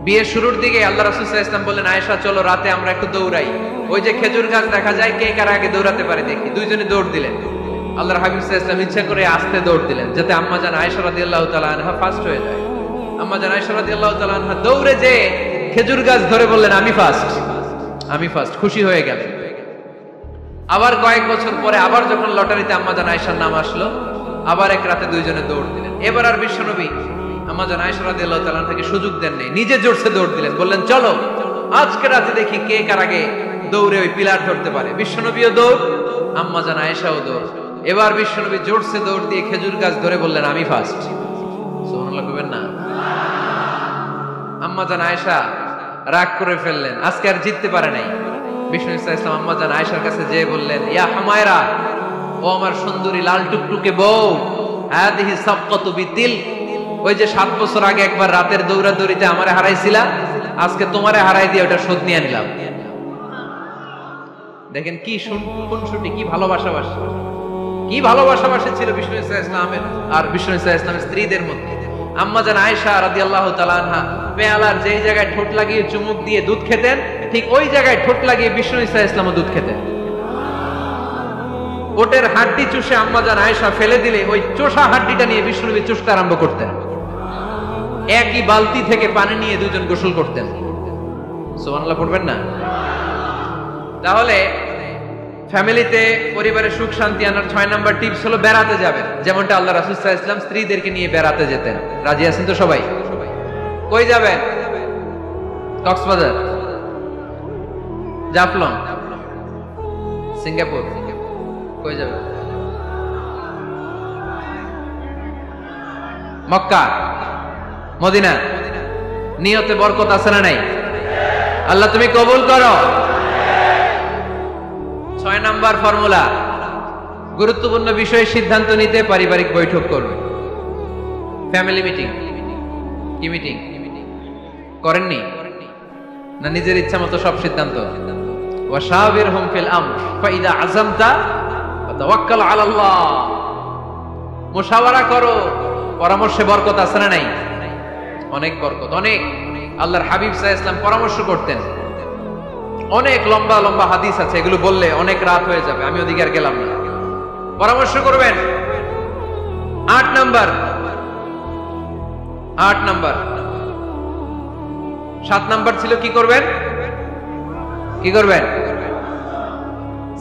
বিয়ের শুরুর দিকে আল্লাহ রাসূল সাল্লাল্লাহু আলাইহি ওয়াসাল্লাম বললেন, আয়েশা চলো রাতে আমরা একটু দৌড়াই, ওই যে খেজুর গাছ দেখা যায়, কে কার আগে দৌড়াতে পারে দেখি। দুইজনে দৌড় দিলেন। আল্লাহর হাবিব সাল্লাল্লাহু আলাইহি ওয়াসাল্লাম ইচ্ছা করে আস্তে দৌড় দিলেন, যাতে আম্মা জান আয়েশা রাদিয়াল্লাহু তাআলা আনহা ফার্স্ট হয়ে যায়। আম্মা জান আয়েশা রাদিয়াল্লাহু তাআলা আনহা দৌড়ে যে খেজুর গাছ ধরে বললেন, আমি ফার্স্ট, আমি ফার্স্ট, খুশি হয়ে গেলেন। আবার কয়েক বছর পরে আবার যখন লটারিতে আম্মা জান আয়েশার নাম আসলো, আবার এক রাতে দুইজনে দৌড় দিলেন। এবার আর বিশ্বনবী আম্মা জান আয়েশা রাদিয়াল্লাহু তাআলা থেকে সুযোগ দেন নাই, নিজে জোরসে দৌড় দিলেন। বললেন, চলো আজকে রাতে দেখি কে কার আগে দৌড়ে ওই পিলার ধরতে পারে। বিশ্বনবীও দৌড়, আম্মা জান আয়েশাও দৌড়। এবার বিশ্বনবী জোরসে দৌড় দিয়ে খেজুর গাছ ধরে বললেন, আমি ফার্স্ট। সুবহানাল্লাহ কইবেন না? আম্মা জান আয়েশা রাগ করে ফেললেন, আজকে আর জিততে পারে নাই। বিষ্ণু ইসলাম আম্মা জান আয়েশার কাছে যেয়ে বললেন, ইয়া হুমায়রা, ও আমার সুন্দরী লাল টুকটুকে বউ, হাদিহি সাবকাতু বিতিল, ওই যে 7 বছর আগে একবার রাতের দৌড়াদৌড়িতে আমারে হারাইছিলা, আজকে তোমারে হারাই দিয়ে ওটা শোধ নিয়ে নিলাম। দেখেন কি খুনসুটি, কি ভালোবাসাবাসি, কি ভালোবাসাবাসি ছিল বিষ্ণু ইসলামের আর বিষ্ণু ইসলামের স্ত্রীদের মধ্যে। আম্মা জান আয়েশা রাদিয়াল্লাহু তাআলা আনহা পেয়ালার যেই জায়গায় ঠোঁট লাগিয়ে চুমুক দিয়ে দুধ খেতেন, ঠিক ওই জায়গায় ঠোঁট লাগিয়ে বিষ্ণু ইসলামও দুধ খেতেন। ওটের হাড্ডি চুষে আম্মা জান আয়েশা ফেলে দিলে ওই চোষা হাড্ডিটা নিয়ে বিষ্ণুনবী চুষতে আরম্ভ করতেন। একই বালতি থেকে পানি নিয়ে দুজন গোসল করতেন। সুবহানাল্লাহ পড়বেন না? তাহলে ফ্যামিলিতে, পরিবারে সুখ শান্তি আনার 6 নাম্বার টিপস হলো বেড়াতে যাবেন, যেমনটা আল্লাহ রাসূল সাল্লাল্লাহু আলাইহি ওয়াসাল্লাম স্ত্রীদেরকে নিয়ে বেড়াতে যেতেন। রাজি আছেন তো সবাই? কই যাবেন? কক্সবাজার, জাফলং, সিঙ্গাপুর, কই যাবেন? মক্কা, মদিনা। নিয়তে বরকত আছে না নাই? আল্লাহ তুমি কবুল করো। 6 নাম্বার ফর্মুলা, গুরুত্বপূর্ণ বিষয়ে সিদ্ধান্ত নিতে পারিবারিক বৈঠক করুন। Family meeting. কি মিটিং করেননি? না নিজের ইচ্ছা মতো সব সিদ্ধান্ত? ওয়াশাবিরহুম ফিল আমর ফাইদা আযামতা তাওয়াক্কাল আলাল্লাহ, মুশাওয়ারা করো, পরামর্শে বরকত আছে না নাই? অনেক বরকত, অনেক। আল্লাহর হাবিব সাল্লাল্লাহু আলাইহি ওয়াসাল্লাম পরামর্শ করতেন। অনেক লম্বা লম্বা হাদিস আছে, এগুলো বললে অনেক রাত হয়ে যাবে, আমি ওদিকে আর গেলাম না। পরামর্শ করবেন। 8 নাম্বার 7 নাম্বার ছিল কি করবেন? কি করবেন?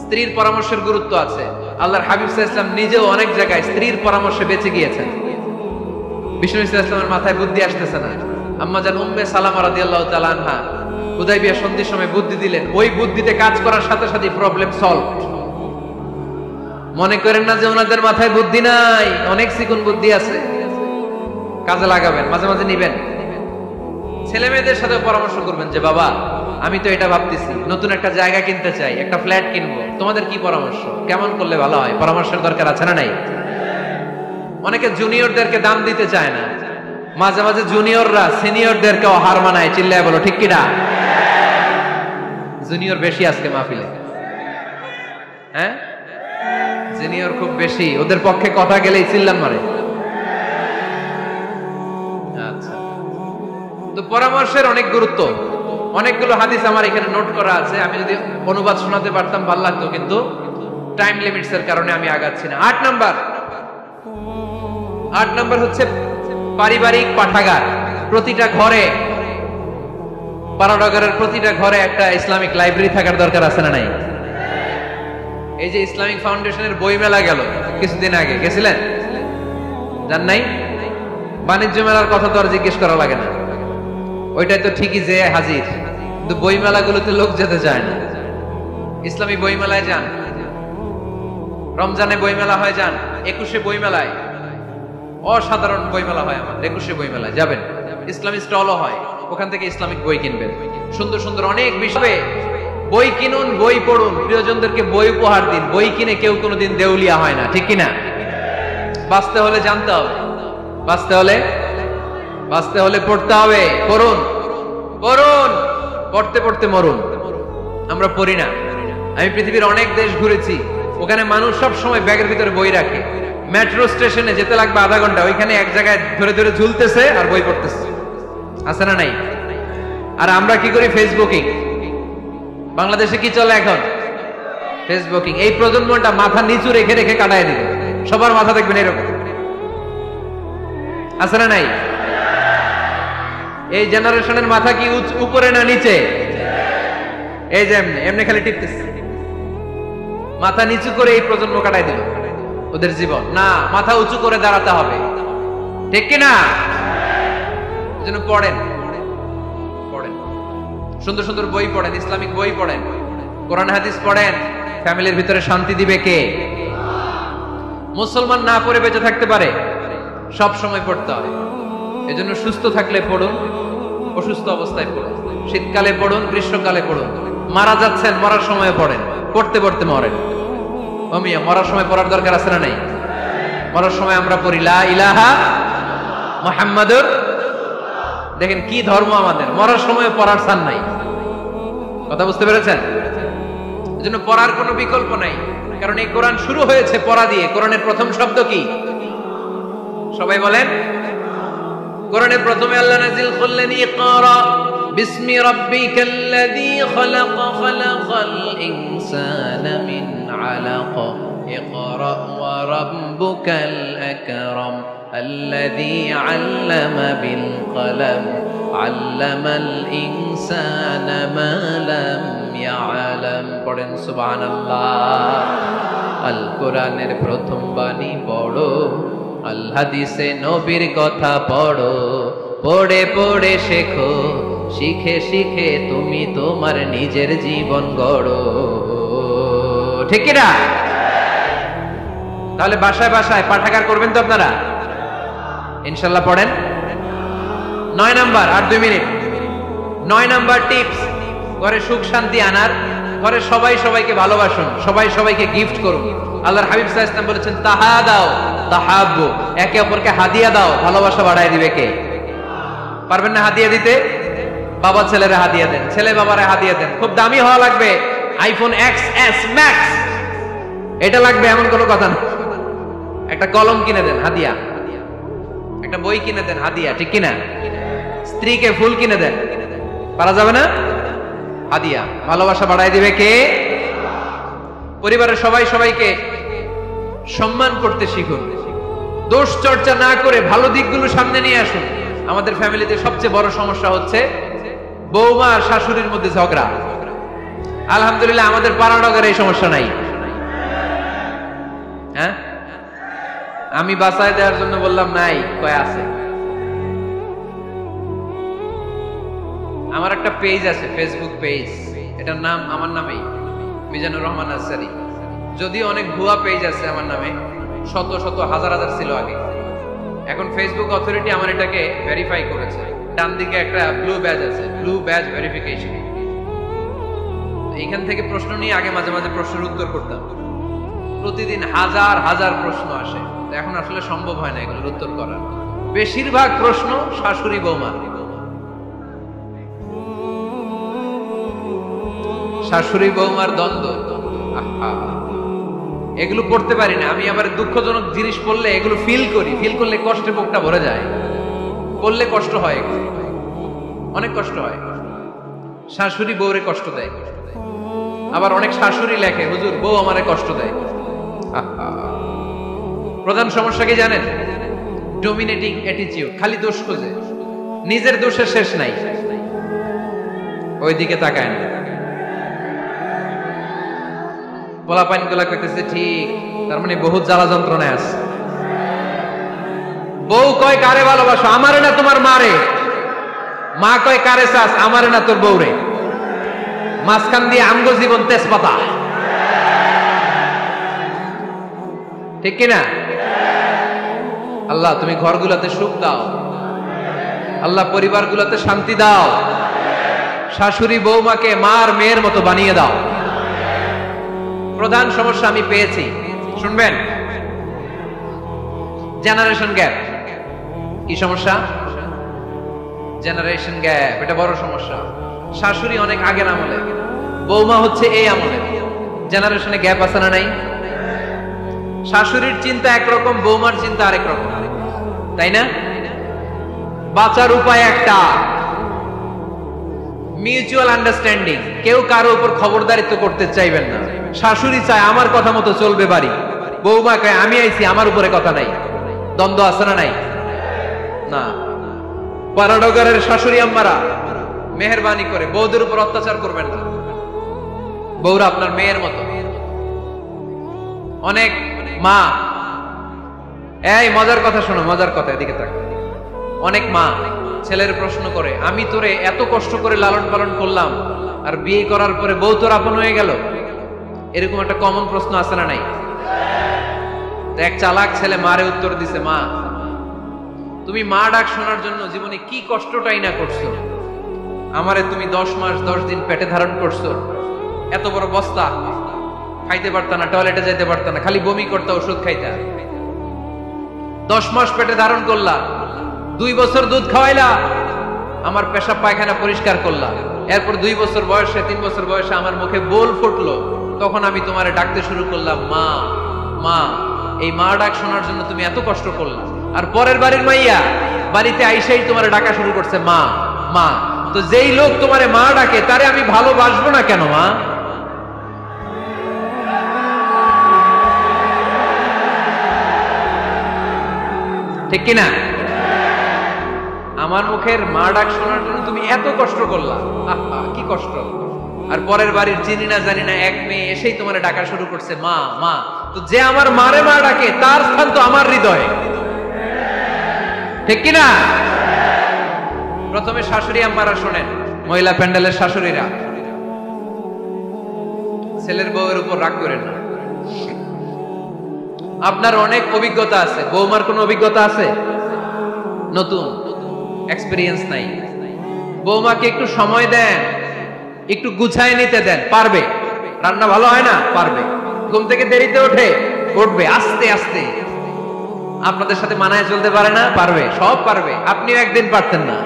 স্ত্রীর পরামর্শের গুরুত্ব আছে। আল্লাহর হাবিব সাল্লাল্লাহু আলাইহি ওয়াসাল্লাম নিজেও অনেক জায়গায় স্ত্রীর পরামর্শে বেঁচে গিয়েছেন। বিষ্ণু সাল্লাল্লাহু আলাইহি ওয়াসাল্লামের মাথায় বুদ্ধি আসতেছে না, আম্মা জান উম্মে সালামা রাদিয়াল্লাহু তাআলা আনহা হুদায়বিয়া সন্ধির সময় বুদ্ধি দিলেন, ওই বুদ্ধিতে কাজ করার সাথে সাথে প্রবলেম সলভ। মনে করেন না যে ওনাদের মাথায় বুদ্ধি নাই, অনেক চিকন বুদ্ধি আছে, কাজে লাগাবেন, মাঝে মাঝে নিবেন। ছেলে মেয়েদের সাথে পরামর্শ করবেন যে বাবা আমি তো এটা ভাবতেছি, নতুন একটা জায়গা কিনতে চাই, একটা ফ্ল্যাট কিনবো, তোমাদের কি পরামর্শ, কেমন করলে ভালো হয়? পরামর্শের দরকার আছে না নাই? অনেকে জুনিয়রদেরকে দাম দিতে চায় না, মাঝে মাঝে জুনিয়ররা সিনিয়রদেরকেও হার মানায়, চিল্লায় বলো ঠিক কিনা? জুনিয়র বেশি আজকে মাহফিলে, হ্যাঁ জুনিয়র খুব বেশি, ওদের পক্ষে কথা গেলেই চিল্লান মারে। আচ্ছা, তো পরামর্শের অনেক গুরুত্ব। অনেকগুলো হাদিস আমার এখানে নোট করা আছে, আমি যদি অনুবাদ শোনাতে পারতাম ভালো লাগতো, কিন্তু টাইম লিমিটস এর কারণে আমি আগাচ্ছি না। 8 নাম্বার হচ্ছে পারিবারিক পাঠাগার। প্রতিটা ঘরে, পাড়ানগরের প্রতিটা ঘরে একটা ইসলামিক লাইব্রেরি থাকার দরকার আছে না নাই? এই যে ইসলামিক ফাউন্ডেশনের বই মেলা গেল কিছুদিন আগে, গেছিলেন? জান নাই? বাণিজ্য মেলার কথা তো আর জিজ্ঞেস করা লাগে না, ওইটাই তো ঠিকই যে হাজির, কিন্তু বই মেলাগুলোতে লোক যেতে চায় না। ইসলামী বই মেলায় যান, রমজানে বই মেলা হয় যান, 21শে বই মেলায়, অসাধারণ বই মেলা হয় আমার 21শে বই মেলায় যাবেন, ইসলামী স্টলও হয়, ওখান থেকে ইসলামিক বই কিনবেন, সুন্দর সুন্দর অনেক বিষয়ে বই কিনুন, বই পড়ুন, প্রিয়জনদেরকে বই উপহার দিন। বই কিনে কেউ কোনোদিন দেউলিয়া হয় না, ঠিক কিনা? বাঁচতে হলে জানতে হবে, বাঁচতে হলে পড়তে হবে। পড়ুন, পড়তে পড়তে মরুন। আমরা পড়ি না। আমি পৃথিবীর অনেক দেশ ঘুরেছি, ওখানে মানুষ সব সময় ব্যাগের ভিতরে বই রাখে। মেট্রো স্টেশনে যেতে লাগবে আধা ঘন্টা, ওইখানে এক জায়গায় ধরে ধরে ঝুলতেছে আর বই পড়তেছে, আছে না নাই? আর আমরা কি করি? ফেসবুকিং। বাংলাদেশে কি চলে এখন? ফেসবুকিং। এই প্রজন্মটা মাথা নিচু রেখে রেখে কাটায় দিবে, সবার মাথা দেখবেন এরকম, আছে না নাই? এই জেনারেশনের মাথা কি উপরে না নিচে? এই যে এমনি খালি টিপতেছে, মাথা নিচু করে এই প্রজন্ম কাটায় দিল ওদের জীবন। না, মাথা উঁচু করে দাঁড়াতে হবে, ঠিক কিনা? এজন্য পড়েন, সুন্দর সুন্দর বই পড়েন, ইসলামিক বই পড়েন, কোরআন হাদিস পড়েন। ফ্যামিলির ভিতরে শান্তি দিবে কে? মুসলমান না পড়ে বেঁচে থাকতে পারে? সব সময় পড়তে হয়। এজন্য সুস্থ থাকলে পড়ুন, অসুস্থ অবস্থায় পড়ুন, শীতকালে পড়ুন, গ্রীষ্মকালে পড়ুন, মারা যাচ্ছেন মরার সময় পড়েন, পড়তে পড়তে মরেন। ওমিয়া, মরার সময় পড়ার দরকার আছে না নাই? মরার সময় আমরা পড়ি লা ইলাহা মুহাম্মাদুর। দেখেন কি ধর্ম আমাদের, মরার সময় পড়ার স্থান নাই। কথা বুঝতে পেরেছেন? এজন্য পড়ার কোনো বিকল্প নাই, কারণ এই কোরআন শুরু হয়েছে পড়া দিয়ে। কোরআনের প্রথম শব্দ কি? সবাই বলেন। কোরআনের প্রথমে আল্লাহ নাযিল করলেন ইকরা বিসমি রাব্বিকাল্লাযী খালাক খালাকাল ইনসানা মিন আলাক ইকরা ওয়া রাব্বুকাল আকরাম الذي علم بالقلم علم الإنسان ما لم يعلم পড়েন সুবহানাল্লাহ। আল কোরআনের প্রথম বাণী পড়ো, আল হাদিসে নবীর কথা পড়ো, পড়ে পড়ে শেখো, শিখে শিখে তুমি তোমার নিজের জীবন গড়ো, ঠিক না? তাহলে বাসায় বাসায় পাঠাগার করবেন তো আপনারা, ইনশাল্লাহ পড়েন। 9 নাম্বার, আর 2 মিনিট। 9 নাম্বার টিপস, ঘরে সুখ শান্তি আনার, ঘরে সবাই সবাইকে ভালোবাসুন, সবাই সবাইকে গিফট করুন। আল্লাহর হাবিব সাল্লাল্লাহু আলাইহি ওয়াসাল্লাম বলেছেন তাহাদাও তাহাব্বু, একে অপরকে হাদিয়া দাও, ভালোবাসা বাড়ায় দিবে কে? পারবেন না হাদিয়া দিতে? বাবা ছেলেরা হাদিয়া দেন, ছেলে বাবারে হাদিয়া দেন। খুব দামি হওয়া লাগবে, আইফোন XS Max, এটা লাগবে এমন কোনো কথা না। একটা কলম কিনে দেন হাদিয়া, একটা বই কিনে দেন হাদিয়া, ঠিক কিনা? স্ত্রীকে ফুল কিনে দেন, পারা যাবে না? হাদিয়া। ভালোবাসা বাড়াই দিবে কে? পরিবারের সবাই সবাইকে সম্মান করতে শিখুন, দোষ চর্চা না করে ভালো দিকগুলো সামনে নিয়ে আসুন। আমাদের ফ্যামিলিতে সবচেয়ে বড় সমস্যা হচ্ছে বৌমা আর শাশুড়ির মধ্যে ঝগড়া। আলহামদুলিল্লাহ আমাদের পাড়ানগরে এই সমস্যা নাই। হ্যাঁ, আমি বাঁচায় দেওয়ার জন্য বললাম নাই, কয় আছে। আমার একটা পেজ আছে, ফেসবুক পেজ, এটার নাম আমার নামেই, মিজানুর রহমান আনসারী। যদিও অনেক ভুয়া পেজ আছে আমার নামে, শত শত হাজার হাজার ছিল আগে। এখন ফেসবুক অথরিটি আমার এটাকে ভেরিফাই করেছে। ডান দিকে একটা ব্লু ব্যাজ আছে, ব্লু ব্যাজ ভেরিফিকেশন। এইখান থেকে প্রশ্ন নিয়ে আগে মাঝে মাঝে প্রশ্নের উত্তর করতাম। প্রতিদিন হাজার হাজার প্রশ্ন আসে, এখন আসলে সম্ভব হয় না এগুলোর উত্তর করা। বেশিরভাগ প্রশ্ন শাশুড়ি বৌমা, শাশুড়ি বৌমার দ্বন্দ্ব। এগুলো পড়তে পারি না আমি। আবার দুঃখজনক জিনিস পড়লে এগুলো ফিল করি, ফিল করলে কষ্টে বুকটা ভরে যায়। পড়লে কষ্ট হয়, অনেক কষ্ট হয়। শাশুড়ি বউরে কষ্ট দেয়। আবার অনেক শাশুড়ি লেখে, হুজুর বউ আমারে কষ্ট দেয়। প্রধান সমস্যা কি জানেন? ডমিনেটিং অ্যাটিটিউড, খালি দোষ খোঁজে, নিজের দোষের শেষ নাই। ওইদিকে তাকায় না। পোলাপাইন গুলা কইতেছে ঠিক, তার মানে বহুত জ্বালা যন্ত্রণায় আছে। বউ কয় কারে ভালোবাসো? আমারে না তোমার মারে। মা কয় কারে চাস? আমারে না তোর বউরে। মাঝখান দিয়ে আমগো জীবন তেজপাতা, ঠিক কিনা? আল্লাহ তুমি ঘরগুলোতে সুখ দাও, আল্লাহ পরিবারগুলোতে শান্তি দাও, শাশুড়ি বৌমাকে মার মেয়ের মতো বানিয়ে দাও। প্রধান সমস্যা আমি পেয়েছি, শুনবেন? Generation gap. কি সমস্যা? জেনারেশন গ্যাপ, এটা বড় সমস্যা। শাশুড়ি অনেক আগের আমলে, বৌমা হচ্ছে এই আমলে। জেনারেশনে গ্যাপ আছে না নাই? শাশুড়ির চিন্তা একরকম, বৌমার চিন্তা আরেক রকম, তাই না? বাঁচার উপায় একটা, মিউচুয়াল আন্ডারস্ট্যান্ডিং। কেউ কারো উপর খবরদারিত্ব করতে চাইবেন না। শাশুড়ি চায় আমার কথা মতো চলবে বাড়ি, বৌমা কয় আমি আইছি আমার উপরে কথা নাই। দ্বন্দ্ব আছে না নাই? না। পাড়ানগরের শাশুড়ি আম্মারা মেহেরবানি করে বউদের উপর অত্যাচার করবেন না। বউরা আপনার মেয়ের মতো। অনেক মা, এই মজার কথা শোনো, মজার কথা, এদিকে তাক। অনেক মা ছেলের প্রশ্ন করে, আমি তোরে এত কষ্ট করে লালন পালন করলাম, আর বিয়ে করার পরে বউ তোর আপন হয়ে গেল। এরকম একটা কমন প্রশ্ন আছে না নাই? এক চালাক ছেলে মারে উত্তর দিছে, মা তুমি মা ডাক শোনার জন্য জীবনে কি কষ্টটাই না করছো। আমারে তুমি 10 মাস 10 দিন পেটে ধারণ করছো, এত বড় বস্তা, খাইতে পারতা না, টয়লেটে যাইতে পারতা না, খালি বমি করতা, ওষুধ খাইতা। 10 মাস পেটে ধারণ করলা, 2 বছর দুধ খাওয়াইলা, আমার পেশাব পায়খানা পরিষ্কার করলা। এরপর 2 বছর বয়সে, 3 বছর বয়সে আমার মুখে বোল ফুটলো, তখন আমি তোমারে ডাকতে শুরু করলাম মা মা। এই মা ডাক শোনার জন্য তুমি এত কষ্ট করলা, আর পরের বাড়ির মাইয়া বাড়িতে আইসাই তোমারে ডাকা শুরু করছে মা মা। তো যেই লোক তোমারে মা ডাকে তারে আমি ভালোবাসবো না কেন মা? ঠিক কিনা? আমার মুখের মা ডাক শোনার জন্য তুমি এত কষ্ট করলা, আহা কি কষ্ট। আর পরের বাড়ির চিনি না জানি না এক মেয়ে এসেই তোমার ডাকা শুরু করছে মা মা। তো যে আমার মারে মা ডাকে তার স্থান তো আমার হৃদয়ে, ঠিক কিনা? প্রথমে শাশুড়ি আম্মারা শোনেন, মহিলা প্যান্ডেলের শাশুড়িরা, ছেলের বউয়ের উপর রাগ করেন না। আপনার অনেক অভিজ্ঞতা আছে, বৌমার কোনো অভিজ্ঞতা আছে? নতুন এক্সপেরিয়েন্স নাই। বৌমাকে একটু সময় দেন, একটু গুছায় নিতে দেন, পারবে। রান্না ভালো হয় না, পারবে। ঘুম থেকে দেরিতে ওঠে, উঠবে আস্তে আস্তে। আপনাদের সাথে মানায় চলতে পারে না, পারবে, সব পারবে। আপনিও একদিন পারতেন না।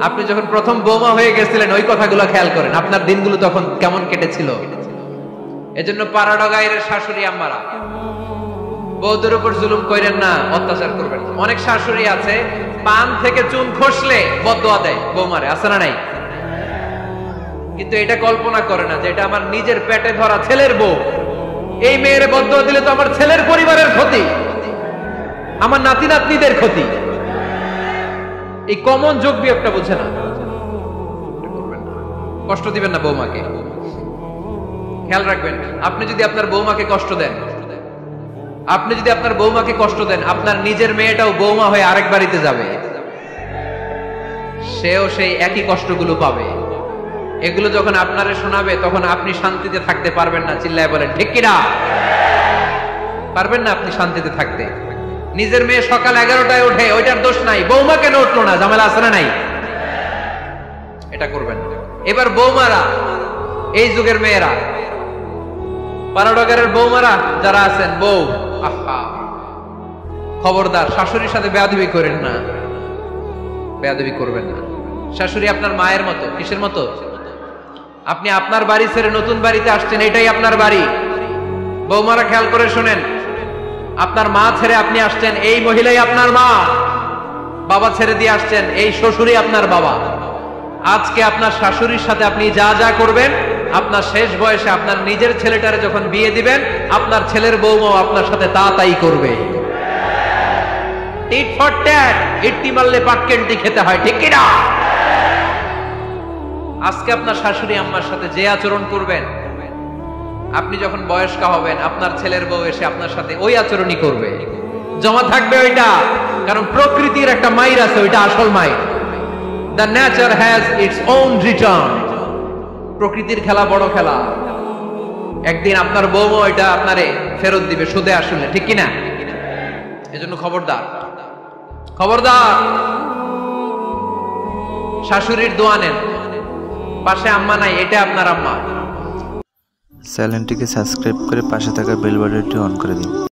আপনি যখন প্রথম বৌমা হয়ে গেছিলেন ওই কথাগুলো খেয়াল করেন, আপনার দিনগুলো তখন কেমন কেটেছিল। এজন্য পাড়াডা গায়ের শাশুড়ি আম্মারা বউদের উপর জুলুম করেন না, অত্যাচার করবেন না। অনেক শাশুড়ি আছে পান থেকে চুন খসলে বদদোয়া দেয় বৌমারে, আছে না নাই? কিন্তু এটা কল্পনা করে না যে এটা আমার নিজের পেটে ধরা ছেলের বউ, এই মেয়ের বদদোয়া দিলে তো আমার ছেলের পরিবারের ক্ষতি, আমার নাতি নাতনিদের ক্ষতি। এই কমন যোগ বিয়োগটা বুঝে না। কষ্ট দিবেন না বৌমাকে, খেয়াল রাখবেন। আপনি যদি আপনার বৌমাকে কষ্ট দেন, আপনি যদি আপনার বৌমাকে কষ্ট দেন, আপনার নিজের মেয়েটাও বৌমা হয়ে আরেক বাড়িতে যাবে, সেও সেই একই কষ্টগুলো পাবে। এগুলো যখন আপনারে শোনাবে তখন আপনি শান্তিতে থাকতে পারবেন না। চিল্লায় বলেন ঠিক কিনা? পারবেন না আপনি শান্তিতে থাকতে। নিজের মেয়ে সকাল 11টায় ওঠে, ওইটার দোষ নাই, বৌমা কেন উঠলো না, ঝামেলা আছে না নাই? এটা করবেন না। এবার বৌমারা, এই যুগের মেয়েরা, পাড়াডগারের বৌমারা যারা আছেন, বউ আহা, খবরদার শাশুড়ির সাথে বেয়াদবি করেন না, বেয়াদবি করবেন না। শাশুড়ি আপনার মায়ের মতো। কিসের মতো? আপনি আপনার বাড়ি ছেড়ে নতুন বাড়িতে আসছেন, এটাই আপনার বাড়ি। বৌমারা খেয়াল করে শোনেন, আপনার মা ছেড়ে আপনি আসছেন, এই মহিলাই আপনার মা। বাবা ছেড়ে দিয়ে আসছেন, এই শ্বশুরই আপনার বাবা। আজকে আপনার শাশুড়ির সাথে আপনি যা যা করবেন, আপনার শেষ বয়সে আপনার নিজের ছেলেটারে যখন বিয়ে দিবেন, আপনার ছেলের বৌমাও আপনার সাথে তা তাই করবে। টিট ফর ট্যাট, ইট্টি মারলে পাটকেন্টি খেতে হয়, ঠিক কিনা? আজকে আপনার শাশুড়ি আম্মার সাথে যে আচরণ করবেন, আপনি যখন বয়স্ক হবেন, আপনার ছেলের বউ এসে আপনার সাথে ওই আচরণই করবে। জমা থাকবে ওইটা, কারণ প্রকৃতির একটা মাইর আছে, ওইটা আসল মাইর। The nature has its own return. প্রকৃতির খেলা বড় খেলা। একদিন আপনার বউমা এটা আপনারে ফেরত দিবে সুদে আসলে, ঠিক কিনা? এজন্য খবরদার, খবরদার। শাশুড়ির দোয়া নেন, পাশে আম্মা নাই, এটা আপনার আম্মা। চ্যানেলটিকে সাবস্ক্রাইব করে পাশে থাকা বেল বাটনটি অন করে দিন।